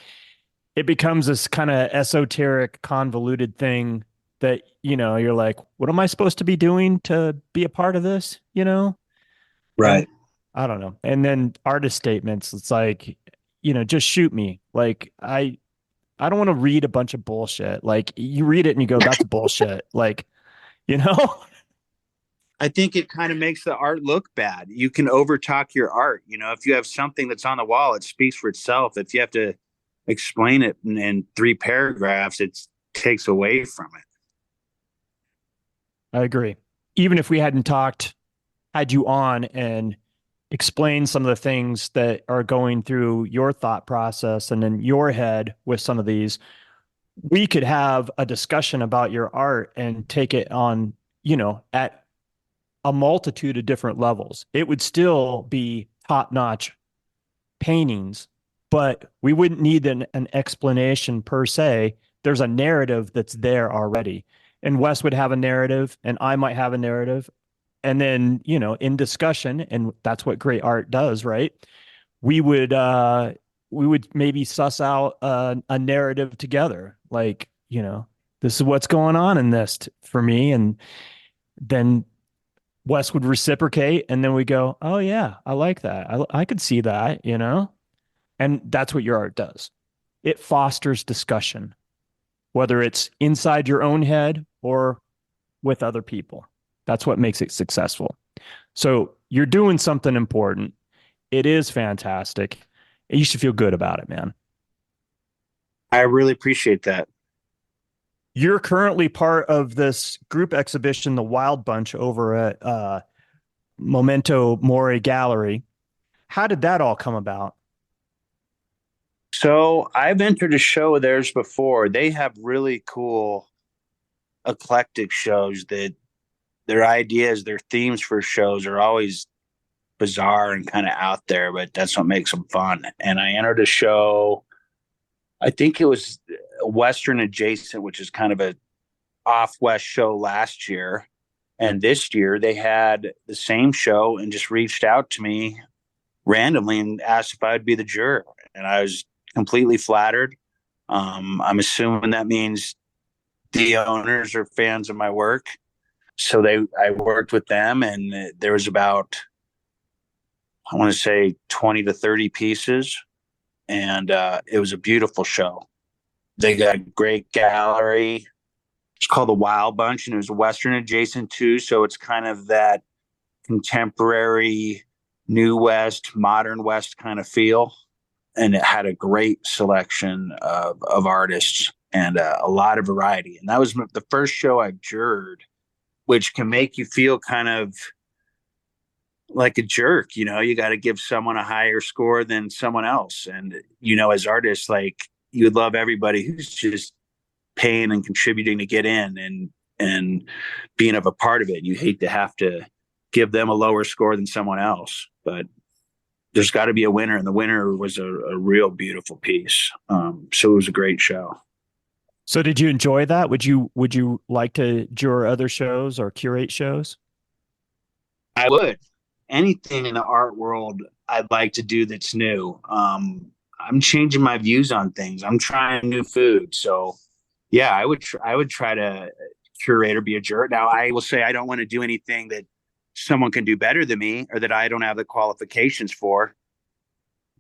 it becomes this kind of esoteric, convoluted thing that, you're like, what am I supposed to be doing to be a part of this? Right. And I don't know. And then artist statements, it's like, just shoot me. Like, I don't want to read a bunch of bullshit. Like you read it and you go, that's bullshit. Like, I think it kind of makes the art look bad. You can overtalk your art. If you have something that's on the wall, it speaks for itself. If you have to explain it in 3 paragraphs, it takes away from it. I agree. Even if we hadn't had you on and explain some of the things that are going through your thought process and in your head with some of these, we could have a discussion about your art and take it on, at a multitude of different levels. It would still be top-notch paintings, but we wouldn't need an explanation per se. There's a narrative that's there already. And Wes would have a narrative and I might have a narrative. And then, in discussion, and that's what great art does, right? We would maybe suss out a narrative together. Like, this is what's going on in this for me. And then Wes would reciprocate. And then we go, oh yeah, I like that. I could see that, and that's what your art does. It fosters discussion, whether it's inside your own head or with other people. That's what makes it successful. So you're doing something important. It is fantastic. You should feel good about it, man. I really appreciate that. You're currently part of this group exhibition, The Wild Bunch, over at Memento Mori Gallery. How did that all come about? So I've entered a show of theirs before. They have really cool, eclectic shows that their ideas, their themes for shows are always bizarre and kind of out there, but that's what makes them fun. And I entered a show, I think it was Western Adjacent, which is kind of a off-West show last year. And this year they had the same show and just reached out to me randomly and asked if I would be the juror. And I was completely flattered. I'm assuming that means the owners are fans of my work. So I worked with them, and there was about, I want to say 20 to 30 pieces. And it was a beautiful show. They got a great gallery. It's called the Wild Bunch, and it was Western Adjacent too. So it's kind of that contemporary, New West, modern West kind of feel. And it had a great selection of artists and a lot of variety. And that was the first show I've jurred, which can make you feel kind of like a jerk. You got to give someone a higher score than someone else. And, as artists, like, you'd love everybody who's just paying and contributing to get in and being of a part of it. You hate to have to give them a lower score than someone else, but there's got to be a winner. And the winner was a real beautiful piece. So it was a great show. So did you enjoy that? Would you like to juror other shows or curate shows? I would. Anything in the art world I'd like to do that's new. I'm changing my views on things. I'm trying new food. So yeah, I would try to curate or be a juror. Now I will say I don't want to do anything that someone can do better than me or that I don't have the qualifications for.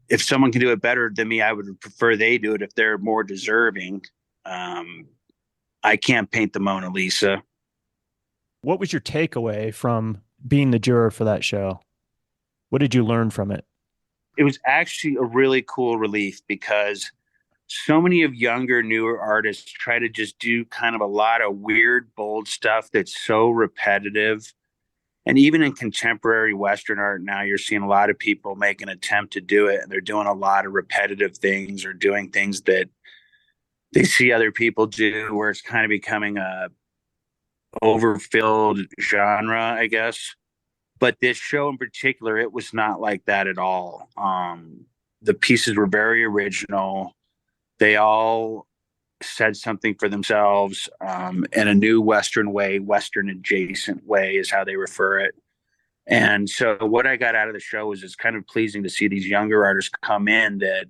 If someone can do it better than me, I would prefer they do it if they're more deserving. I can't paint the Mona Lisa. What was your takeaway from being the juror for that show? What did you learn from it? It was actually a really cool relief because so many of younger, newer artists try to just do kind of a lot of weird, bold stuff that's so repetitive. And even in contemporary Western art now, you're seeing a lot of people make an attempt to do it. And they're doing a lot of repetitive things or doing things that they see other people do, where it's kind of becoming a overfilled genre, I guess. But this show in particular, it was not like that at all. The pieces were very original. They all said something for themselves in a new Western way, Western adjacent way is how they refer it. And so what I got out of the show was it's kind of pleasing to see these younger artists come in that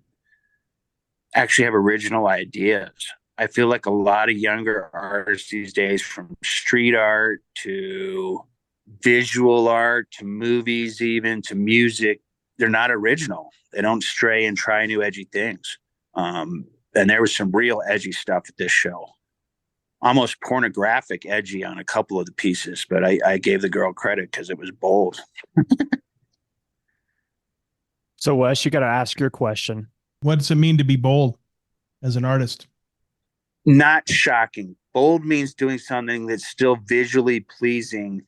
actually have original ideas. I feel like a lot of younger artists these days, from street art to visual art to movies, even to music, they're not original. They don't stray and try new edgy things. And there was some real edgy stuff at this show, almost pornographic edgy on a couple of the pieces, but I gave the girl credit because it was bold. So, Wes, you got to ask your question. What does it mean to be bold as an artist? Not shocking. Bold means doing something that's still visually pleasing,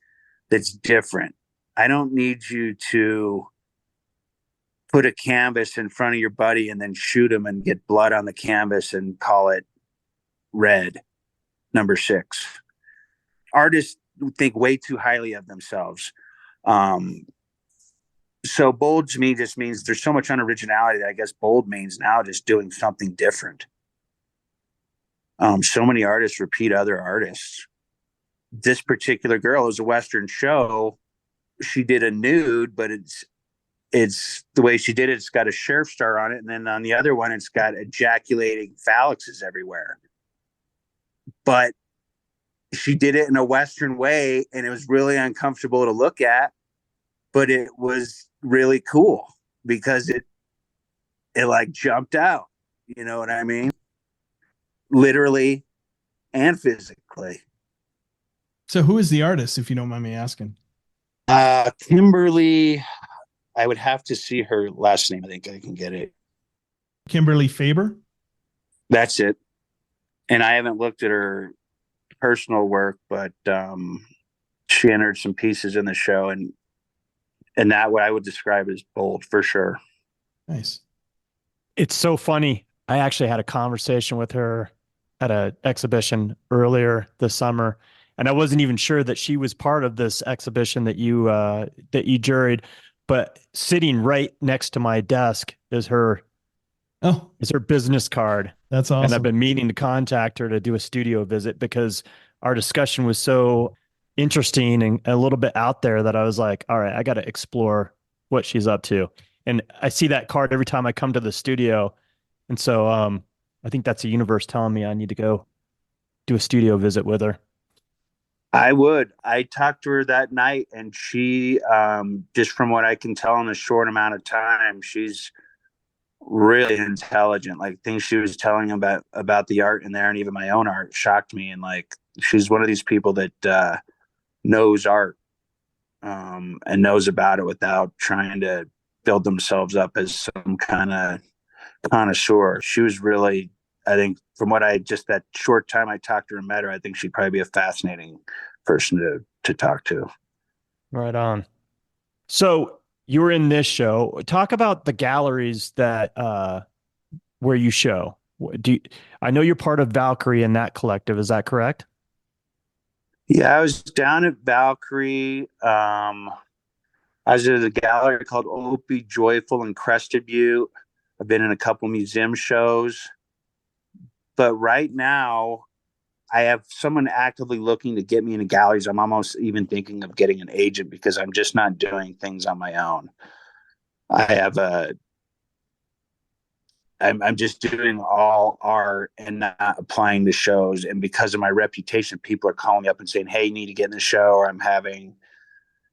that's different. I don't need you to put a canvas in front of your buddy and then shoot him and get blood on the canvas and call it red, number 6. Artists think way too highly of themselves. So bold to me just means there's so much unoriginality that I guess bold means now just doing something different. So many artists repeat other artists. This particular girl is a Western show. She did a nude, but it's the way she did it. It's got a sheriff star on it. And then on the other one, it's got ejaculating phalluses everywhere. But she did it in a Western way, and it was really uncomfortable to look at, but it was really cool because it like jumped out. You know what I mean? Literally and physically. So who is the artist, if you don't mind me asking? Kimberly, I would have to see her last name. I think I can get it. Kimberly Faber? That's it. And I haven't looked at her personal work, but she entered some pieces in the show, and that what I would describe as bold for sure. Nice. It's so funny. I actually had a conversation with her at an exhibition earlier this summer, and I wasn't even sure that she was part of this exhibition that you juried. But sitting right next to my desk is her business card. That's awesome. And I've been meaning to contact her to do a studio visit because our discussion was so interesting and a little bit out there that I was like, all right, I got to explore what she's up to. And I see that card every time I come to the studio. And so I think that's the universe telling me I need to go do a studio visit with her. I would. I talked to her that night, and she, just from what I can tell in a short amount of time, she's really intelligent. Like things she was telling about the art in there, and even my own art, shocked me. And like she's one of these people that knows art and knows about it without trying to build themselves up as some kind of connoisseur. She was really, I think, from what that short time I talked to her and met her, I think she'd probably be a fascinating person to talk to. Right on. So you were in this show. Talk about the galleries that where you show. I know you're part of Valkyrie in that collective. Is that correct? Yeah, I was down at Valkyrie. I was at a gallery called Opie, Joyful, and Crested Butte. I've been in a couple museum shows. But right now, I have someone actively looking to get me into galleries. I'm almost even thinking of getting an agent because I'm just not doing things on my own. I'm just doing all art and not applying to shows. And because of my reputation, people are calling me up and saying, hey, you need to get in the show, or I'm having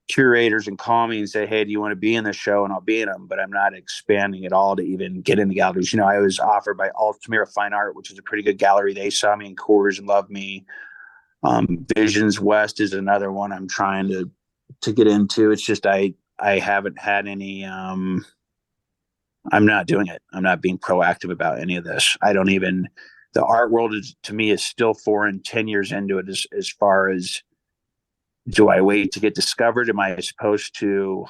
curators and call me and say, hey, do you want to be in the show? And I'll be in them, but I'm not expanding at all to even get into galleries. You know, I was offered by Altamira Fine Art, which is a pretty good gallery. They saw me in Coors and loved me. Visions West is another one I'm trying to get into. It's just I haven't had any I'm not doing it. I'm not being proactive about any of this. I don't even the art world is to me is still foreign 10 years into it as far as do I wait to get discovered? Am I supposed to,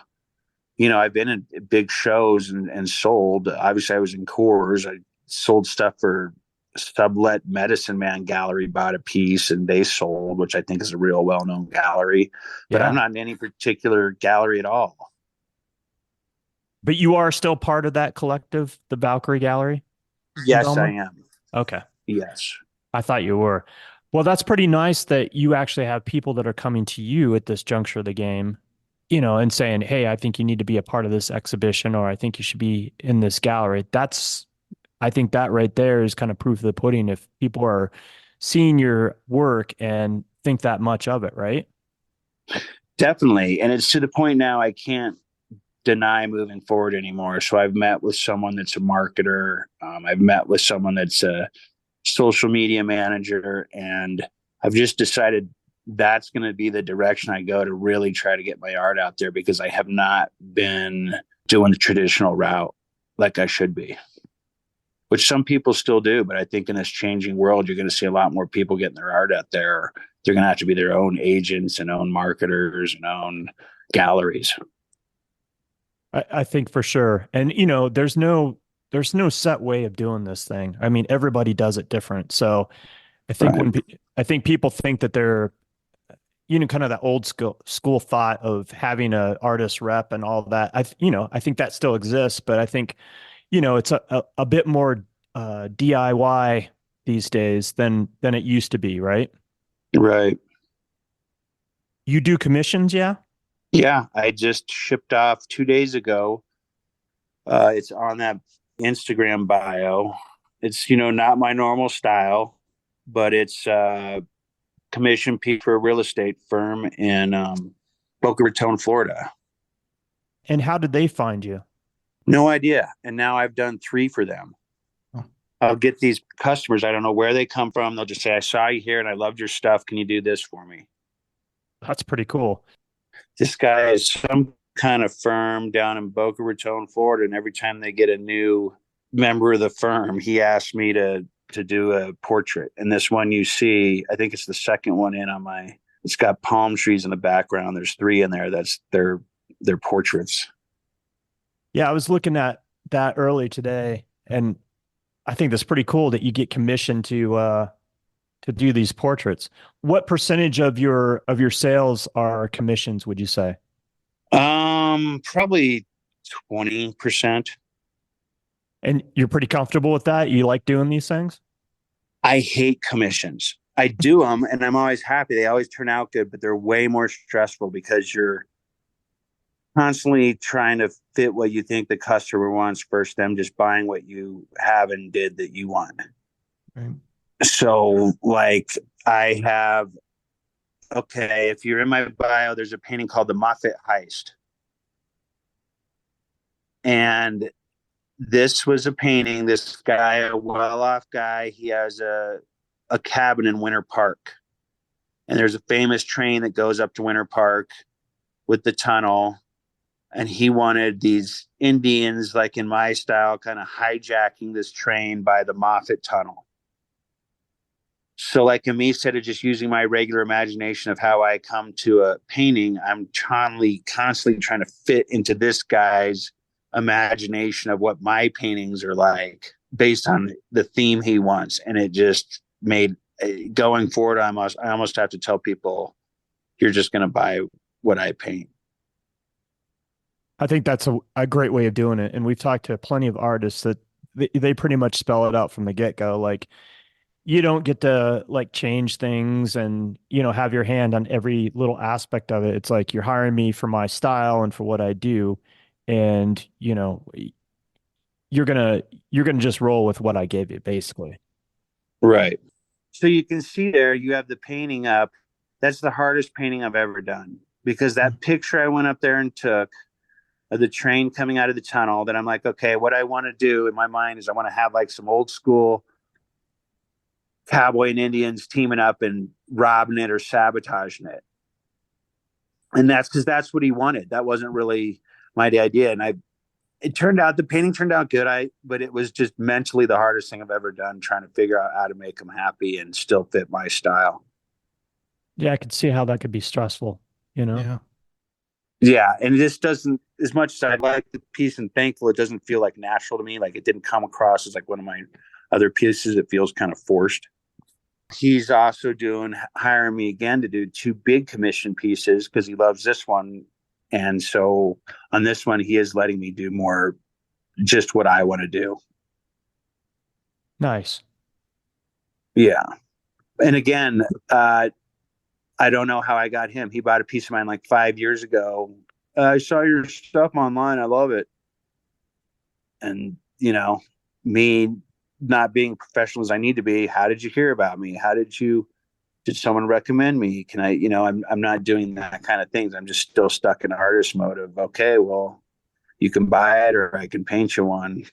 you know, I've been in big shows and sold. Obviously I was in Coors. I sold stuff for Sublet Medicine Man Gallery, bought a piece and they sold, which I think is a real well-known gallery, but I'm Yeah. not in any particular gallery at all. But you are still part of that collective, the Valkyrie Gallery in Yes, I Belmar? am. Okay. Yes. I thought you were. Well, that's pretty nice that you actually have people that are coming to you at this juncture of the game, you know, and saying, hey, I think you need to be a part of this exhibition, or I think you should be in this gallery. I think that right there is kind of proof of the pudding if people are seeing your work and think that much of it, right? Definitely. And it's to the point now I can't deny moving forward anymore. So I've met with someone that's a marketer. I've met with someone that's a social media manager, and I've just decided that's going to be the direction I go to really try to get my art out there because I have not been doing the traditional route like I should be, which some people still do. But I think in this changing world, you're going to see a lot more people getting their art out there. They're going to have to be their own agents and own marketers and own galleries. I think for sure. And you know, there's no set way of doing this thing. I mean, everybody does it different. So I think Right. I think people think that they're, you know, kind of that old school thought of having a artist rep and all that. You know, I think that still exists, but I think, you know, it's a bit more DIY these days than it used to be, right? Right. You do commissions, yeah? Yeah. I just shipped off 2 days ago. It's on that Instagram bio. It's, you know, not my normal style, but it's commission piece for a real estate firm in Boca Raton, Florida. And how did they find you? No idea. And now I've done 3 for them. Oh. I'll get these customers. I don't know where they come from. They'll just say, I saw you here and I loved your stuff. Can you do this for me? That's pretty cool. This guy is some kind of firm down in Boca Raton, Florida. And every time they get a new member of the firm, he asks me to do a portrait. And this one you see, I think it's the second one in on my, it's got palm trees in the background. There's 3 in there. That's their portraits. Yeah, I was looking at that early today, and I think that's pretty cool that you get commissioned to do these portraits. What percentage of your sales are commissions, would you say? Probably 20%. And you're pretty comfortable with that? You like doing these things? I hate commissions. I do them and I'm always happy. They always turn out good, but they're way more stressful because you're constantly trying to fit what you think the customer wants versus them just buying what you have and did that you want. Right. So, like, I have, okay, if you're in my bio, there's a painting called The Moffat Heist. And this was a painting, this guy, a well-off guy, he has a cabin in Winter Park. And there's a famous train that goes up to Winter Park with the tunnel. And he wanted these Indians, like in my style, kind of hijacking this train by the Moffat Tunnel. So, like in me, instead of just using my regular imagination of how I come to a painting, I'm constantly trying to fit into this guy's imagination of what my paintings are like based on the theme he wants. And it just made going forward, I almost have to tell people, you're just going to buy what I paint. I think that's a great way of doing it. And we've talked to plenty of artists that they pretty much spell it out from the get-go. Like, you don't get to like change things and, you know, have your hand on every little aspect of it. It's like you're hiring me for my style and for what I do. And, you know, you're gonna you're gonna just roll with what I gave you, basically. Right. So you can see there, you have the painting up. That's the hardest painting I've ever done. because that picture I went up there and took of the train coming out of the tunnel, that I'm like, okay, what I want to do in my mind is I want to have like some old school cowboy and Indians teaming up and robbing it or sabotaging it. And that's because that's what he wanted. That wasn't really my idea. And the painting turned out good. But it was just mentally the hardest thing I've ever done, trying to figure out how to make him happy and still fit my style. Yeah, I could see how that could be stressful, you know? Yeah. Yeah. And this doesn't, as much as I like the piece and thankful, it doesn't feel like natural to me. Like it didn't come across as like one of my other pieces. It feels kind of forced. He's also hiring me again to do 2 big commission pieces because he loves this one. And so on this one, he is letting me do more just what I want to do. Nice. Yeah. And again, I don't know how I got him. He bought a piece of mine like 5 years ago. I saw your stuff online. I love it. And, me not being professional as I need to be, how did you hear about me? Did someone recommend me? Can I, I'm not doing that kind of things. I'm just still stuck in artist mode of, okay, well, you can buy it or I can paint you one.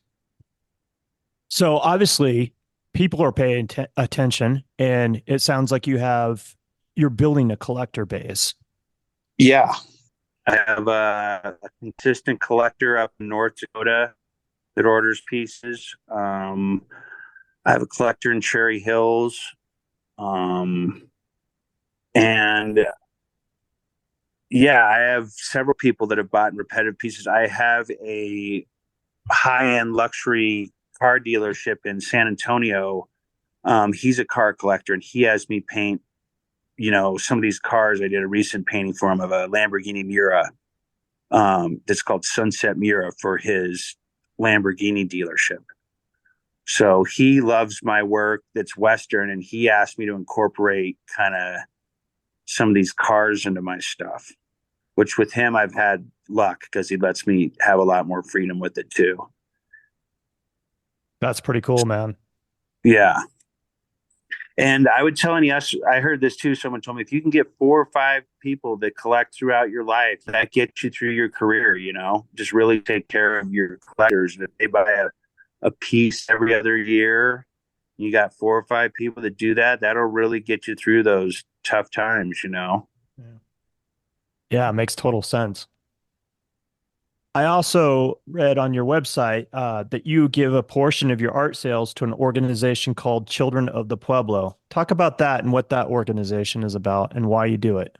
So obviously people are paying attention, and it sounds like you're building a collector base. Yeah. I have a consistent collector up in North Dakota that orders pieces. I have a collector in Cherry Hills. And yeah, I have several people that have bought repetitive pieces. I have a high-end luxury car dealership in San Antonio. He's a car collector, and he has me paint, some of these cars. I did a recent painting for him of a Lamborghini Miura. That's called Sunset Miura for his Lamborghini dealership. So he loves my work that's Western, and he asked me to incorporate kind of some of these cars into my stuff, which with him, I've had luck because he lets me have a lot more freedom with it too. That's pretty cool, man. Yeah. And I would tell I heard this too. Someone told me, if you can get 4 or 5 people that collect throughout your life, that gets you through your career, just really take care of your collectors. And if they buy a piece every other year, you got 4 or 5 people that do that, that'll really get you through those tough times. Yeah, it makes total sense. I also read on your website that you give a portion of your art sales to an organization called Children of the Pueblo. Talk about that and what that organization is about and why you do it.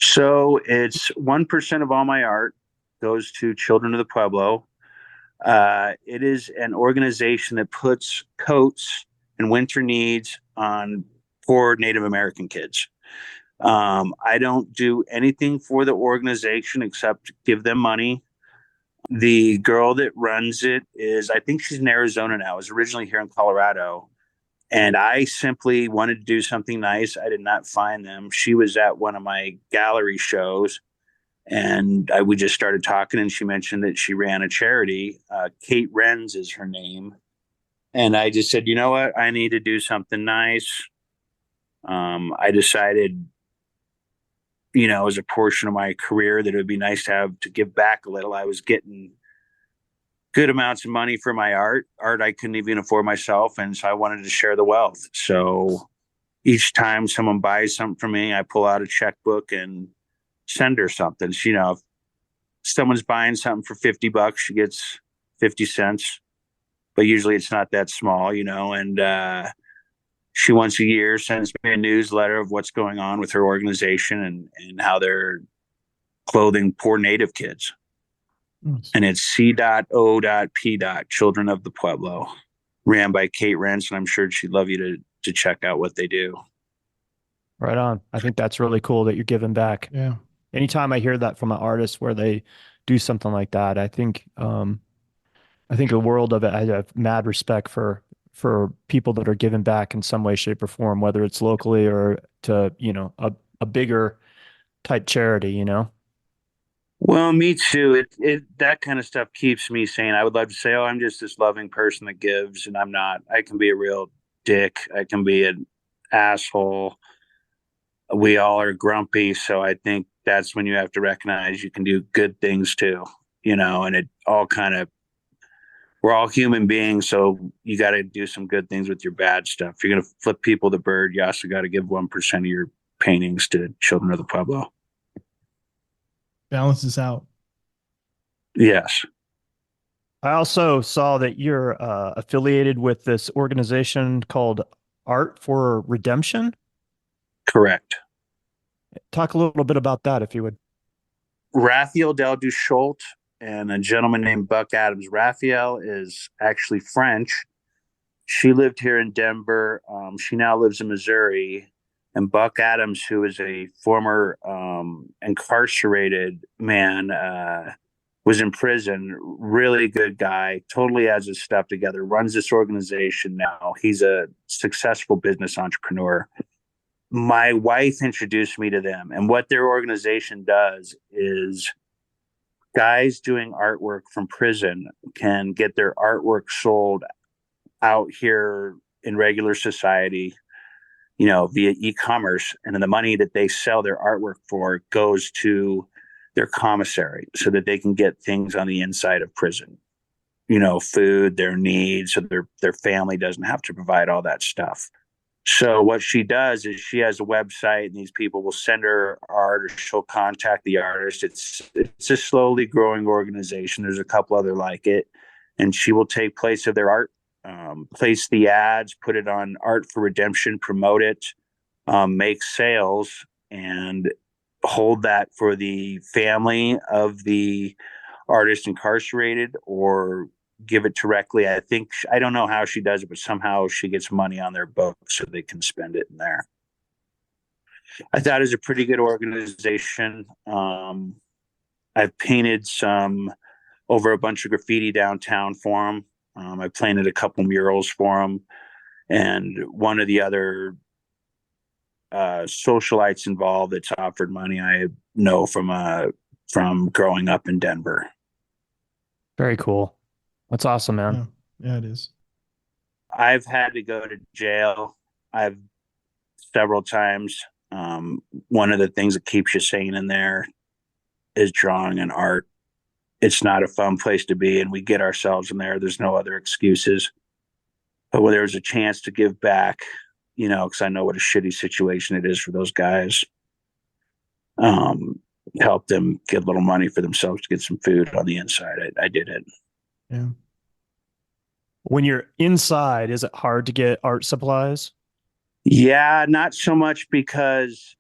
So it's 1% of all my art goes to Children of the Pueblo. It is an organization that puts coats and winter needs on poor Native American kids. I don't do anything for the organization except give them money. The girl that runs it I think she's in Arizona now, was originally here in Colorado. And I simply wanted to do something nice. I did not find them. She was at one of my gallery shows, and we just started talking, and she mentioned that she ran a charity. Kate Renz is her name. And I just said, you know what? I need to do something nice. I decided, as a portion of my career, that it would be nice to give back a little. I was getting good amounts of money for my art I couldn't even afford myself. And so I wanted to share the wealth. So each time someone buys something from me, I pull out a checkbook and send her something. So, if someone's buying something for $50, she gets 50 cents, but usually it's not that small, and she once a year sends me a newsletter of what's going on with her organization and how they're clothing poor Native kids. Nice. And it's C.O.P. Children of the Pueblo, ran by Kate Renz, and I'm sure she'd love you to check out what they do. Right on. I think that's really cool that you're giving back. Yeah. Anytime I hear that from an artist where they do something like that, I think the world of it. I have mad respect for people that are giving back in some way, shape, or form, whether it's locally or to, a bigger type charity, Well, me too. That kind of stuff keeps me sane. I would love to say, oh, I'm just this loving person that gives, and I'm not. I can be a real dick. I can be an asshole. We all are grumpy. So I think that's when you have to recognize you can do good things too, you know, and it all kind of, we're all human beings. So you got to do some good things with your bad stuff. If you're going to flip people the bird, you also got to give 1% of your paintings to children of the Pueblo. Balances out. Yes, I also saw that you're affiliated with this organization called Art for Redemption. correct. Talk a little bit about that, if you would. Raphael Del Duchault and a gentleman named Buck Adams. Raphael is actually French. She lived here in Denver. She now lives in Missouri. And Buck Adams, who is a former incarcerated man, was in prison. Really good guy, totally has his stuff together, runs this organization now. He's a successful business entrepreneur. My wife introduced me to them, and what their organization does is guys doing artwork from prison can get their artwork sold out here in regular society, you know, via e-commerce, and then the money that they sell their artwork for goes to their commissary so that they can get things on the inside of prison, you know, food, their needs, so their family doesn't have to provide all that stuff. So what she does is she has a website, and these people will send her art, or she'll contact the artist. It's a slowly growing organization. There's a couple other like it, and she will take place of their art, place the ads, put it on Art for Redemption, promote it, make sales, and hold that for the family of the artist incarcerated, or give it directly. I don't know how she does it, but somehow she gets money on their books so they can spend it in there. I thought it was a pretty good organization. I've painted some over a bunch of graffiti downtown for them. I painted a couple murals for them, and one of the other socialites involved that's offered money I know from growing up in Denver. Very cool. That's awesome, man. Yeah, it is. I've had to go to jail. I've several times. One of the things that keeps you sane in there is drawing and art. It's not a fun place to be, and we get ourselves in there. There's no other excuses. But when there's a chance to give back, you know, because I know what a shitty situation it is for those guys, help them get a little money for themselves to get some food on the inside. I did it. Yeah. When you're inside, is it hard to get art supplies? Yeah, not so much because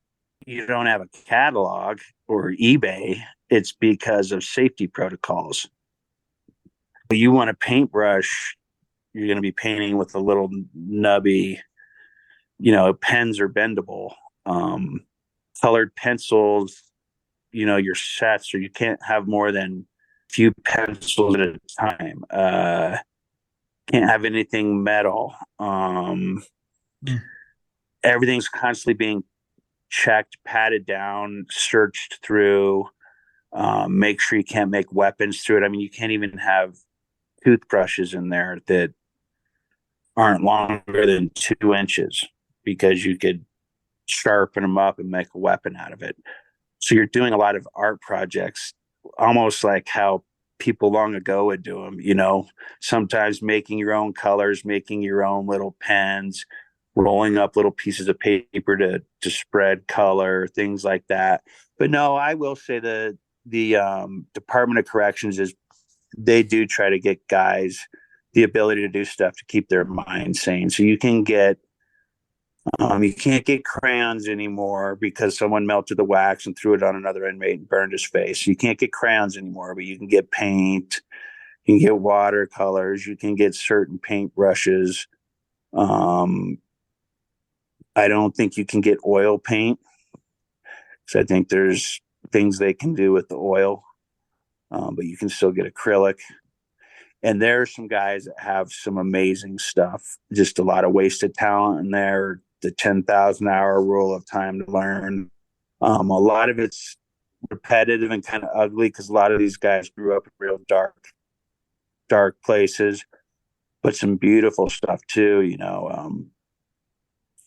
you don't have a catalog or eBay. It's because of safety protocols. You want a paintbrush, you're going to be painting with a little nubby, you know, pens are bendable. Colored pencils, you know, your sets, or you can't have more than a few pencils at a time. Can't have anything metal. Everything's constantly being checked, patted down, searched through. Make sure you can't make weapons through it. I mean, you can't even have toothbrushes in there that aren't longer than 2 inches, because you could sharpen them up and make a weapon out of it. So you're doing a lot of art projects, almost like how people long ago would do them, you know, sometimes making your own colors, making your own little pens, rolling up little pieces of paper to spread color, things like that. But no, I will say the Department of Corrections they do try to get guys the ability to do stuff to keep their mind sane. So you can get you can't get crayons anymore because someone melted the wax and threw it on another inmate and burned his face. You can't get crayons anymore, but you can get paint, you can get watercolors, you can get certain paint brushes. I don't think you can get oil paint, because I think there's things they can do with the oil, but you can still get acrylic. And there are some guys that have some amazing stuff, just a lot of wasted talent in there. The 10,000 hour rule of time to learn. A lot of it's repetitive and kind of ugly, because a lot of these guys grew up in real dark places, but some beautiful stuff too. You know,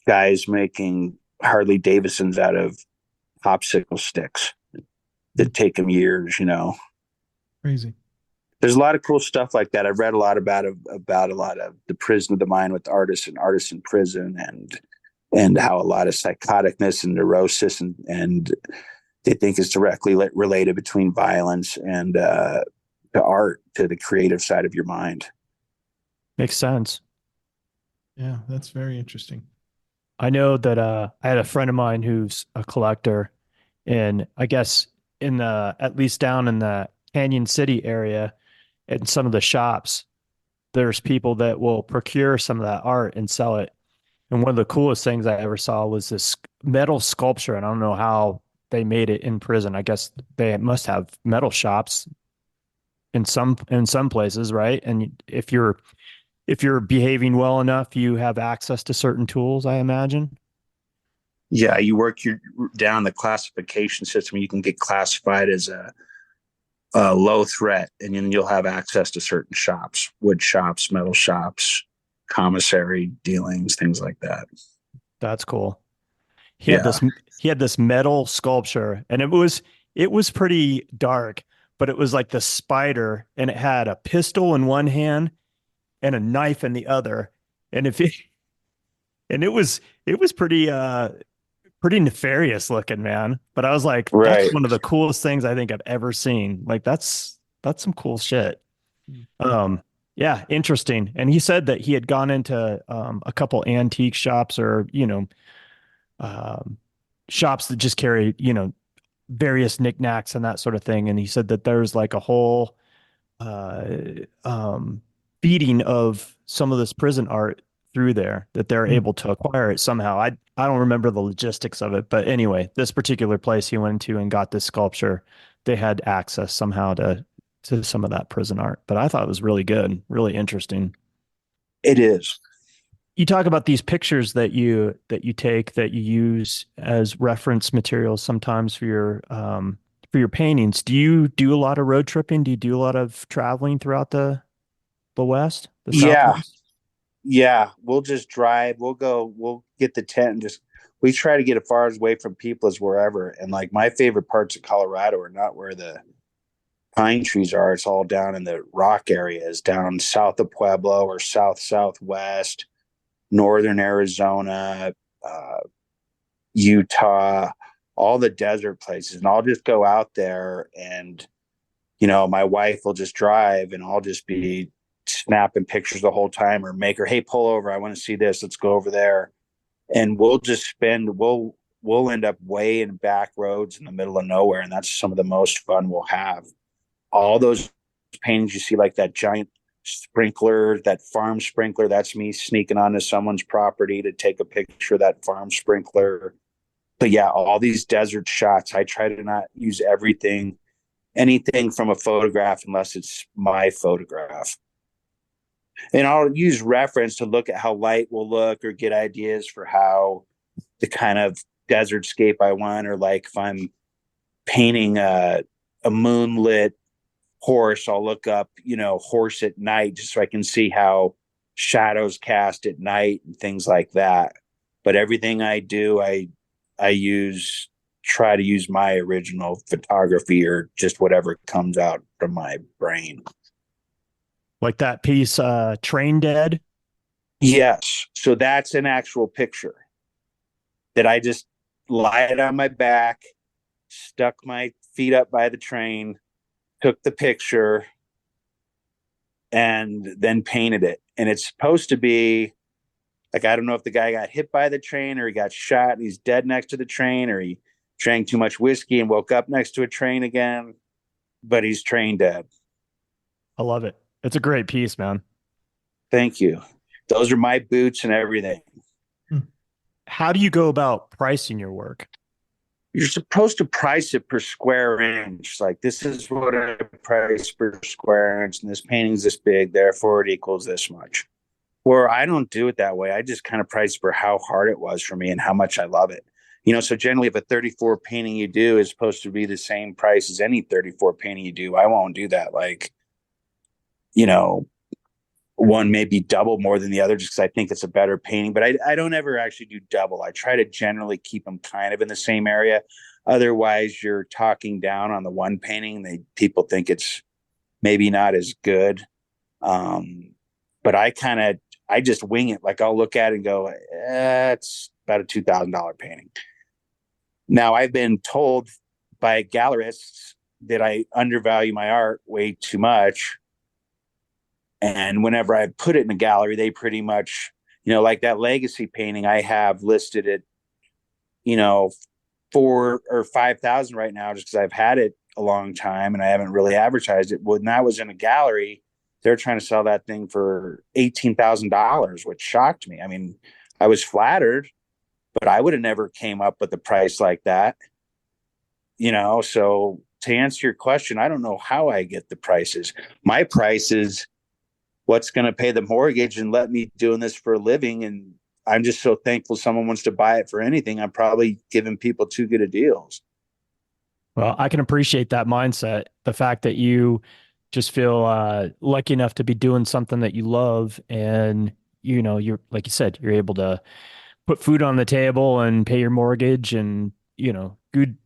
guys making Harley Davidsons out of popsicle sticks. that take them years, Crazy. There's a lot of cool stuff like that. I've read a lot about a lot of the prison of the mind with artists and artists in prison, and how a lot of psychoticness and neurosis and they think is directly related between violence and to art, to the creative side of your mind. Makes sense. Yeah, that's very interesting. I know that I had a friend of mine who's a collector, and I guess in the at least down in the Canyon City area, in some of the shops, there's people that will procure some of that art and sell it. And one of the coolest things I ever saw was this metal sculpture, and I don't know how they made it in prison. I guess they must have metal shops in some places, right? And if you're behaving well enough, you have access to certain tools, I imagine. Yeah, you work your down the classification system. You can get classified as a low threat, and then you'll have access to certain shops, wood shops, metal shops, commissary dealings, things like that. That's cool. Yeah, He had this metal sculpture, and it was pretty dark, but it was like the spider, and it had a pistol in one hand and a knife in the other. And if it and it was pretty nefarious looking, man. But I was like, that's right. one of the coolest things I think I've ever seen. Like that's some cool shit. Um, yeah, interesting. And he said that he had gone into a couple antique shops or, um, shops that just carry, various knickknacks and that sort of thing. And he said that there's like a whole uh, um, feeding of some of this prison art through there that they're Mm. able to acquire it somehow. I don't remember the logistics of it, but anyway, this particular place he went to and got this sculpture, they had access somehow to some of that prison art. But I thought it was really good, really interesting. It is. You talk about these pictures that you take that you use as reference materials sometimes for your paintings. Do you do a lot of road tripping? Do you do a lot of traveling throughout the West, the Yeah, Southwest? yeah. We'll just drive. We'll go. We'll get the tent and just. We try to get as far away from people as wherever. And like my favorite parts of Colorado are not where the pine trees are. It's all down in the rock areas, down south of Pueblo or southwest, northern Arizona, uh, Utah, all the desert places. And I'll just go out there and, my wife will just drive and I'll just be snapping pictures the whole time or make her, hey, pull over. I want to see this. Let's go over there. And we'll end up way in back roads in the middle of nowhere. And that's some of the most fun we'll have. All those paintings you see, like that giant sprinkler, that farm sprinkler, that's me sneaking onto someone's property to take a picture of that farm sprinkler. But yeah, all these desert shots, I try to not use anything from a photograph unless it's my photograph. And I'll use reference to look at how light will look or get ideas for how the kind of desert scape I want, or like if I'm painting a moonlit horse, I'll look up, horse at night just so I can see how shadows cast at night and things like that. But everything I do, I try to use my original photography or just whatever comes out from my brain. Like that piece, Train Dead. Yes. So that's an actual picture that I just lied on my back, stuck my feet up by the train, took the picture, and then painted it. And it's supposed to be like, I don't know if the guy got hit by the train or he got shot and he's dead next to the train, or he drank too much whiskey and woke up next to a train again, but he's train dead. I love it. It's a great piece, man. Thank you. Those are my boots and everything. How do you go about pricing your work? You're supposed to price it per square inch. Like, this is what I price per square inch, and this painting's this big, therefore it equals this much. Or I don't do it that way. I just kind of price for how hard it was for me and how much I love it. So generally if a 34 painting you do is supposed to be the same price as any 34 painting you do, I won't do that. Like, one may be double more than the other just because I think it's a better painting, but I don't ever actually do double. I try to generally keep them kind of in the same area. Otherwise, you're talking down on the one painting. People think it's maybe not as good. But I just wing it. Like I'll look at it and go, it's about a $2,000 painting. Now I've been told by gallerists that I undervalue my art way too much. And whenever I put it in a gallery, they pretty much, like that legacy painting I have listed at, 4 or 5,000 right now, just because I've had it a long time and I haven't really advertised it. When that was in a gallery, they're trying to sell that thing for $18,000, which shocked me. I mean, I was flattered, but I would have never came up with a price like that. So to answer your question, I don't know how I get the prices. My price is what's going to pay the mortgage and let me doing this for a living. And I'm just so thankful someone wants to buy it for anything. I'm probably giving people too good of deals. Well, I can appreciate that mindset. The fact that you just feel lucky enough to be doing something that you love, and you're like you said, you're able to put food on the table and pay your mortgage, and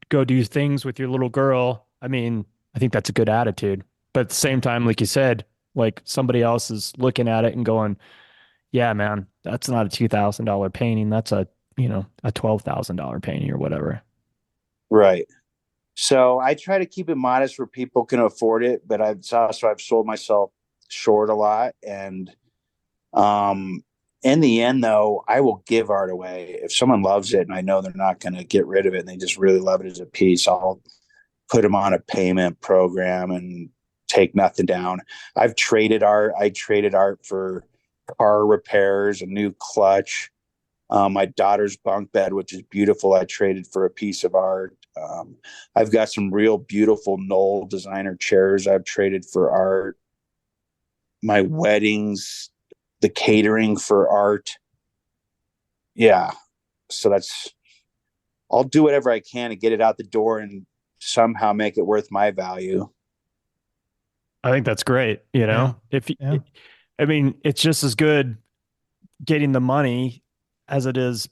go do things with your little girl. I mean, I think that's a good attitude. But at the same time, like you said, like somebody else is looking at it and going, "Yeah, man, that's not a $2,000 painting. That's a $12,000 painting or whatever." Right. So I try to keep it modest where people can afford it, but I've sold myself short a lot. And in the end, though, I will give art away. If someone loves it and I know they're not going to get rid of it and they just really love it as a piece, I'll put them on a payment program and take nothing down. I've traded art. I traded art for car repairs, a new clutch. My daughter's bunk bed, which is beautiful, I traded for a piece of art. I've got some real beautiful Knoll designer chairs I've traded for art. My weddings, the catering for art. Yeah. So I'll do whatever I can to get it out the door and somehow make it worth my value. I think that's great. Yeah. I mean, it's just as good getting the money as it is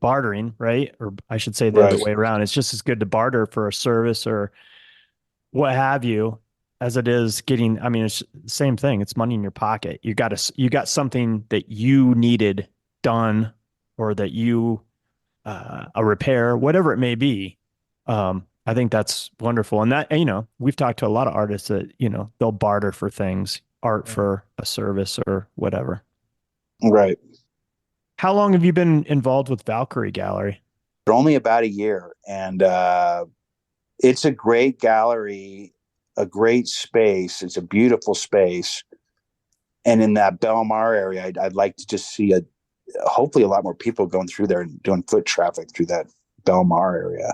bartering, right? Or I should say the other Right. way around. It's just as good to barter for a service or what have you as it is getting, I mean, it's the same thing. It's money in your pocket. You got something that you needed done, or that a repair, whatever it may be. I think that's wonderful. And that, we've talked to a lot of artists that, they'll barter for things, art for a service or whatever. Right. How long have you been involved with Valkyrie Gallery? For only about a year. And it's a great gallery, a great space. It's a beautiful space. And in that Belmar area, I'd like to just see hopefully a lot more people going through there and doing foot traffic through that Belmar area.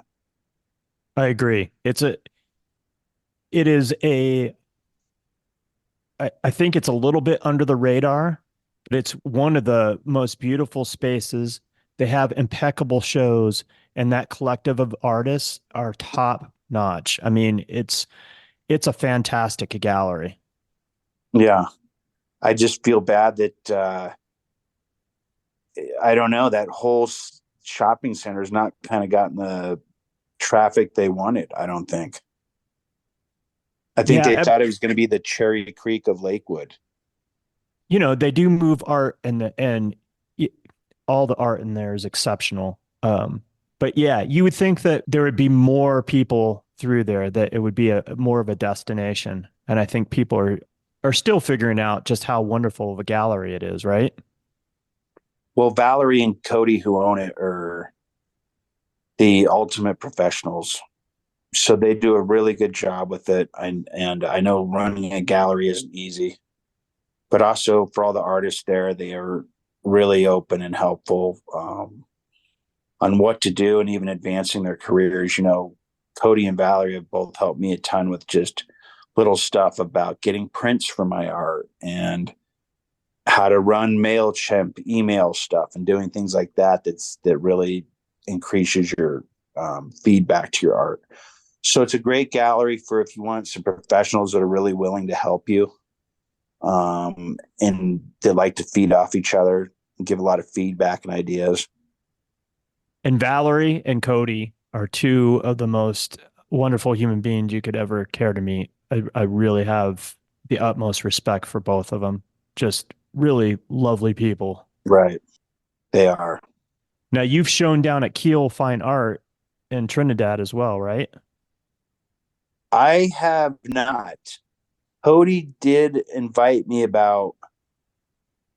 I agree. I think it's a little bit under the radar, but it's one of the most beautiful spaces. They have impeccable shows, and that collective of artists are top notch. I mean, it's a fantastic gallery. Yeah. I just feel bad that I don't know, that whole shopping center has not kind of gotten the traffic they wanted, I don't think. I think they thought it was going to be the Cherry Creek of Lakewood. They do move art, and all the art in there is exceptional. But yeah, you would think that there would be more people through there, that it would be more of a destination. And I think people are still figuring out just how wonderful of a gallery it is, right? Well, Valerie and Cody, who own it, are the ultimate professionals. So they do a really good job with it. And I know running a gallery isn't easy, but also for all the artists there, they are really open and helpful on what to do and even advancing their careers. Cody and Valerie have both helped me a ton with just little stuff about getting prints for my art and how to run MailChimp email stuff and doing things like that. That really increases your feedback to your art. So it's a great gallery for if you want some professionals that are really willing to help you. And they like to feed off each other and give a lot of feedback and ideas. And Valerie and Cody are two of the most wonderful human beings you could ever care to meet. I really have the utmost respect for both of them. Just really lovely people. Right. They are. Now, you've shown down at Kiel Fine Art in Trinidad as well, right? I have not. Cody did invite me about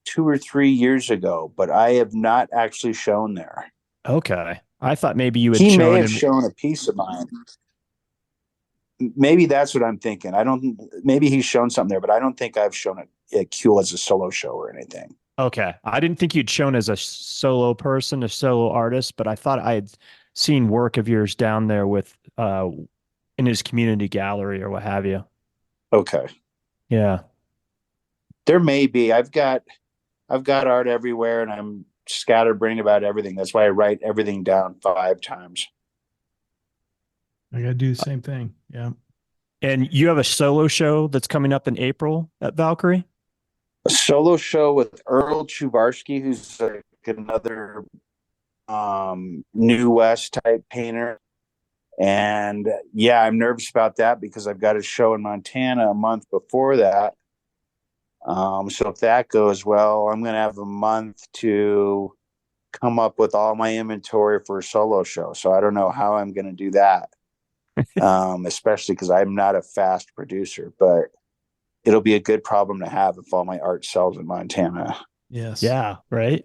2 or 3 years ago, but I have not actually shown there. Okay. I thought maybe you had He may shown have him. shown a piece of mine. Maybe that's what I'm thinking. Maybe he's shown something there, but I don't think I've shown it at Kuhl as a solo show or anything. Okay. I didn't think you'd shown as a solo person, a solo artist, but I thought I had seen work of yours down there with in his community gallery or what have you. Okay. Yeah. There may be. I've got art everywhere and I'm scatterbrained about everything. That's why I write everything down 5 times. I got to do the same thing. Yeah. And you have a solo show that's coming up in April at Valkyrie? A solo show with Earl Chubarsky, who's like another New West type painter. And yeah, I'm nervous about that because I've got a show in Montana a month before that. So if that goes well, I'm going to have a month to come up with all my inventory for a solo show. So I don't know how I'm going to do that, especially because I'm not a fast producer, but it'll be a good problem to have if all my art sells in Montana. Yes. Yeah, right.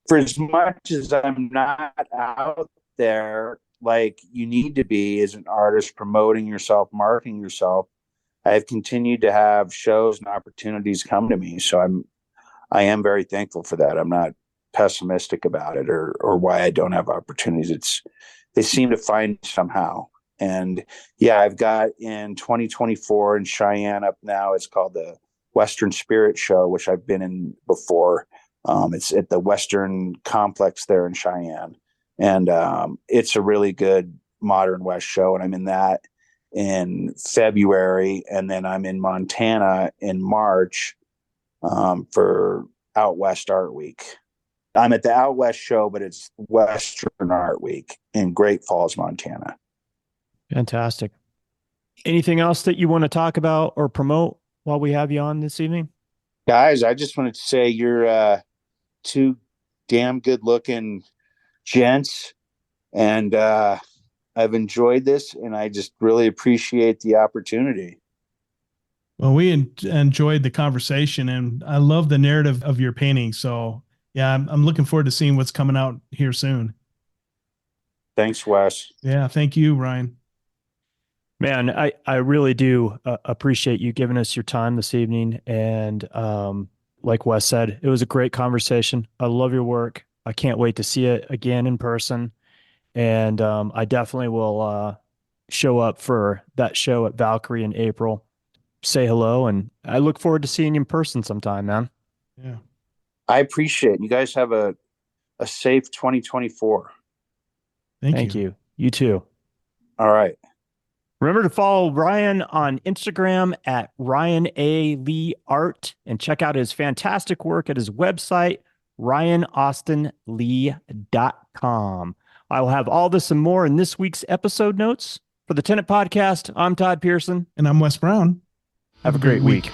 For as much as I'm not out there like you need to be as an artist, promoting yourself, marketing yourself, I've continued to have shows and opportunities come to me. So I am very thankful for that. I'm not pessimistic about it or why I don't have opportunities. They seem to find somehow. And yeah, I've got in 2024 in Cheyenne up now, it's called the Western Spirit Show, which I've been in before. It's at the Western Complex there in Cheyenne. And it's a really good modern West show. And I'm in that in February. And then I'm in Montana in March for Out West Art Week. I'm at the Out West show, but it's Western Art Week in Great Falls, Montana. Fantastic. Anything else that you want to talk about or promote while we have you on this evening? Guys, I just wanted to say you're two damn good looking gents. And I've enjoyed this and I just really appreciate the opportunity. Well, we enjoyed the conversation and I love the narrative of your painting. So yeah, I'm looking forward to seeing what's coming out here soon. Thanks, Wes. Yeah. Thank you, Ryan. Man, I really do appreciate you giving us your time this evening. And like Wes said, it was a great conversation. I love your work. I can't wait to see it again in person. And I definitely will show up for that show at Valkyrie in April. Say hello, and I look forward to seeing you in person sometime, man. Yeah. I appreciate it. You guys have a safe 2024. Thank you. You too. All right. Remember to follow Ryan on Instagram at Ryan A. Lee Art and check out his fantastic work at his website, RyanAustinLee.com. I will have all this and more in this week's episode notes. For the Tenant Podcast, I'm Todd Pearson. And I'm Wes Brown. Have a great week.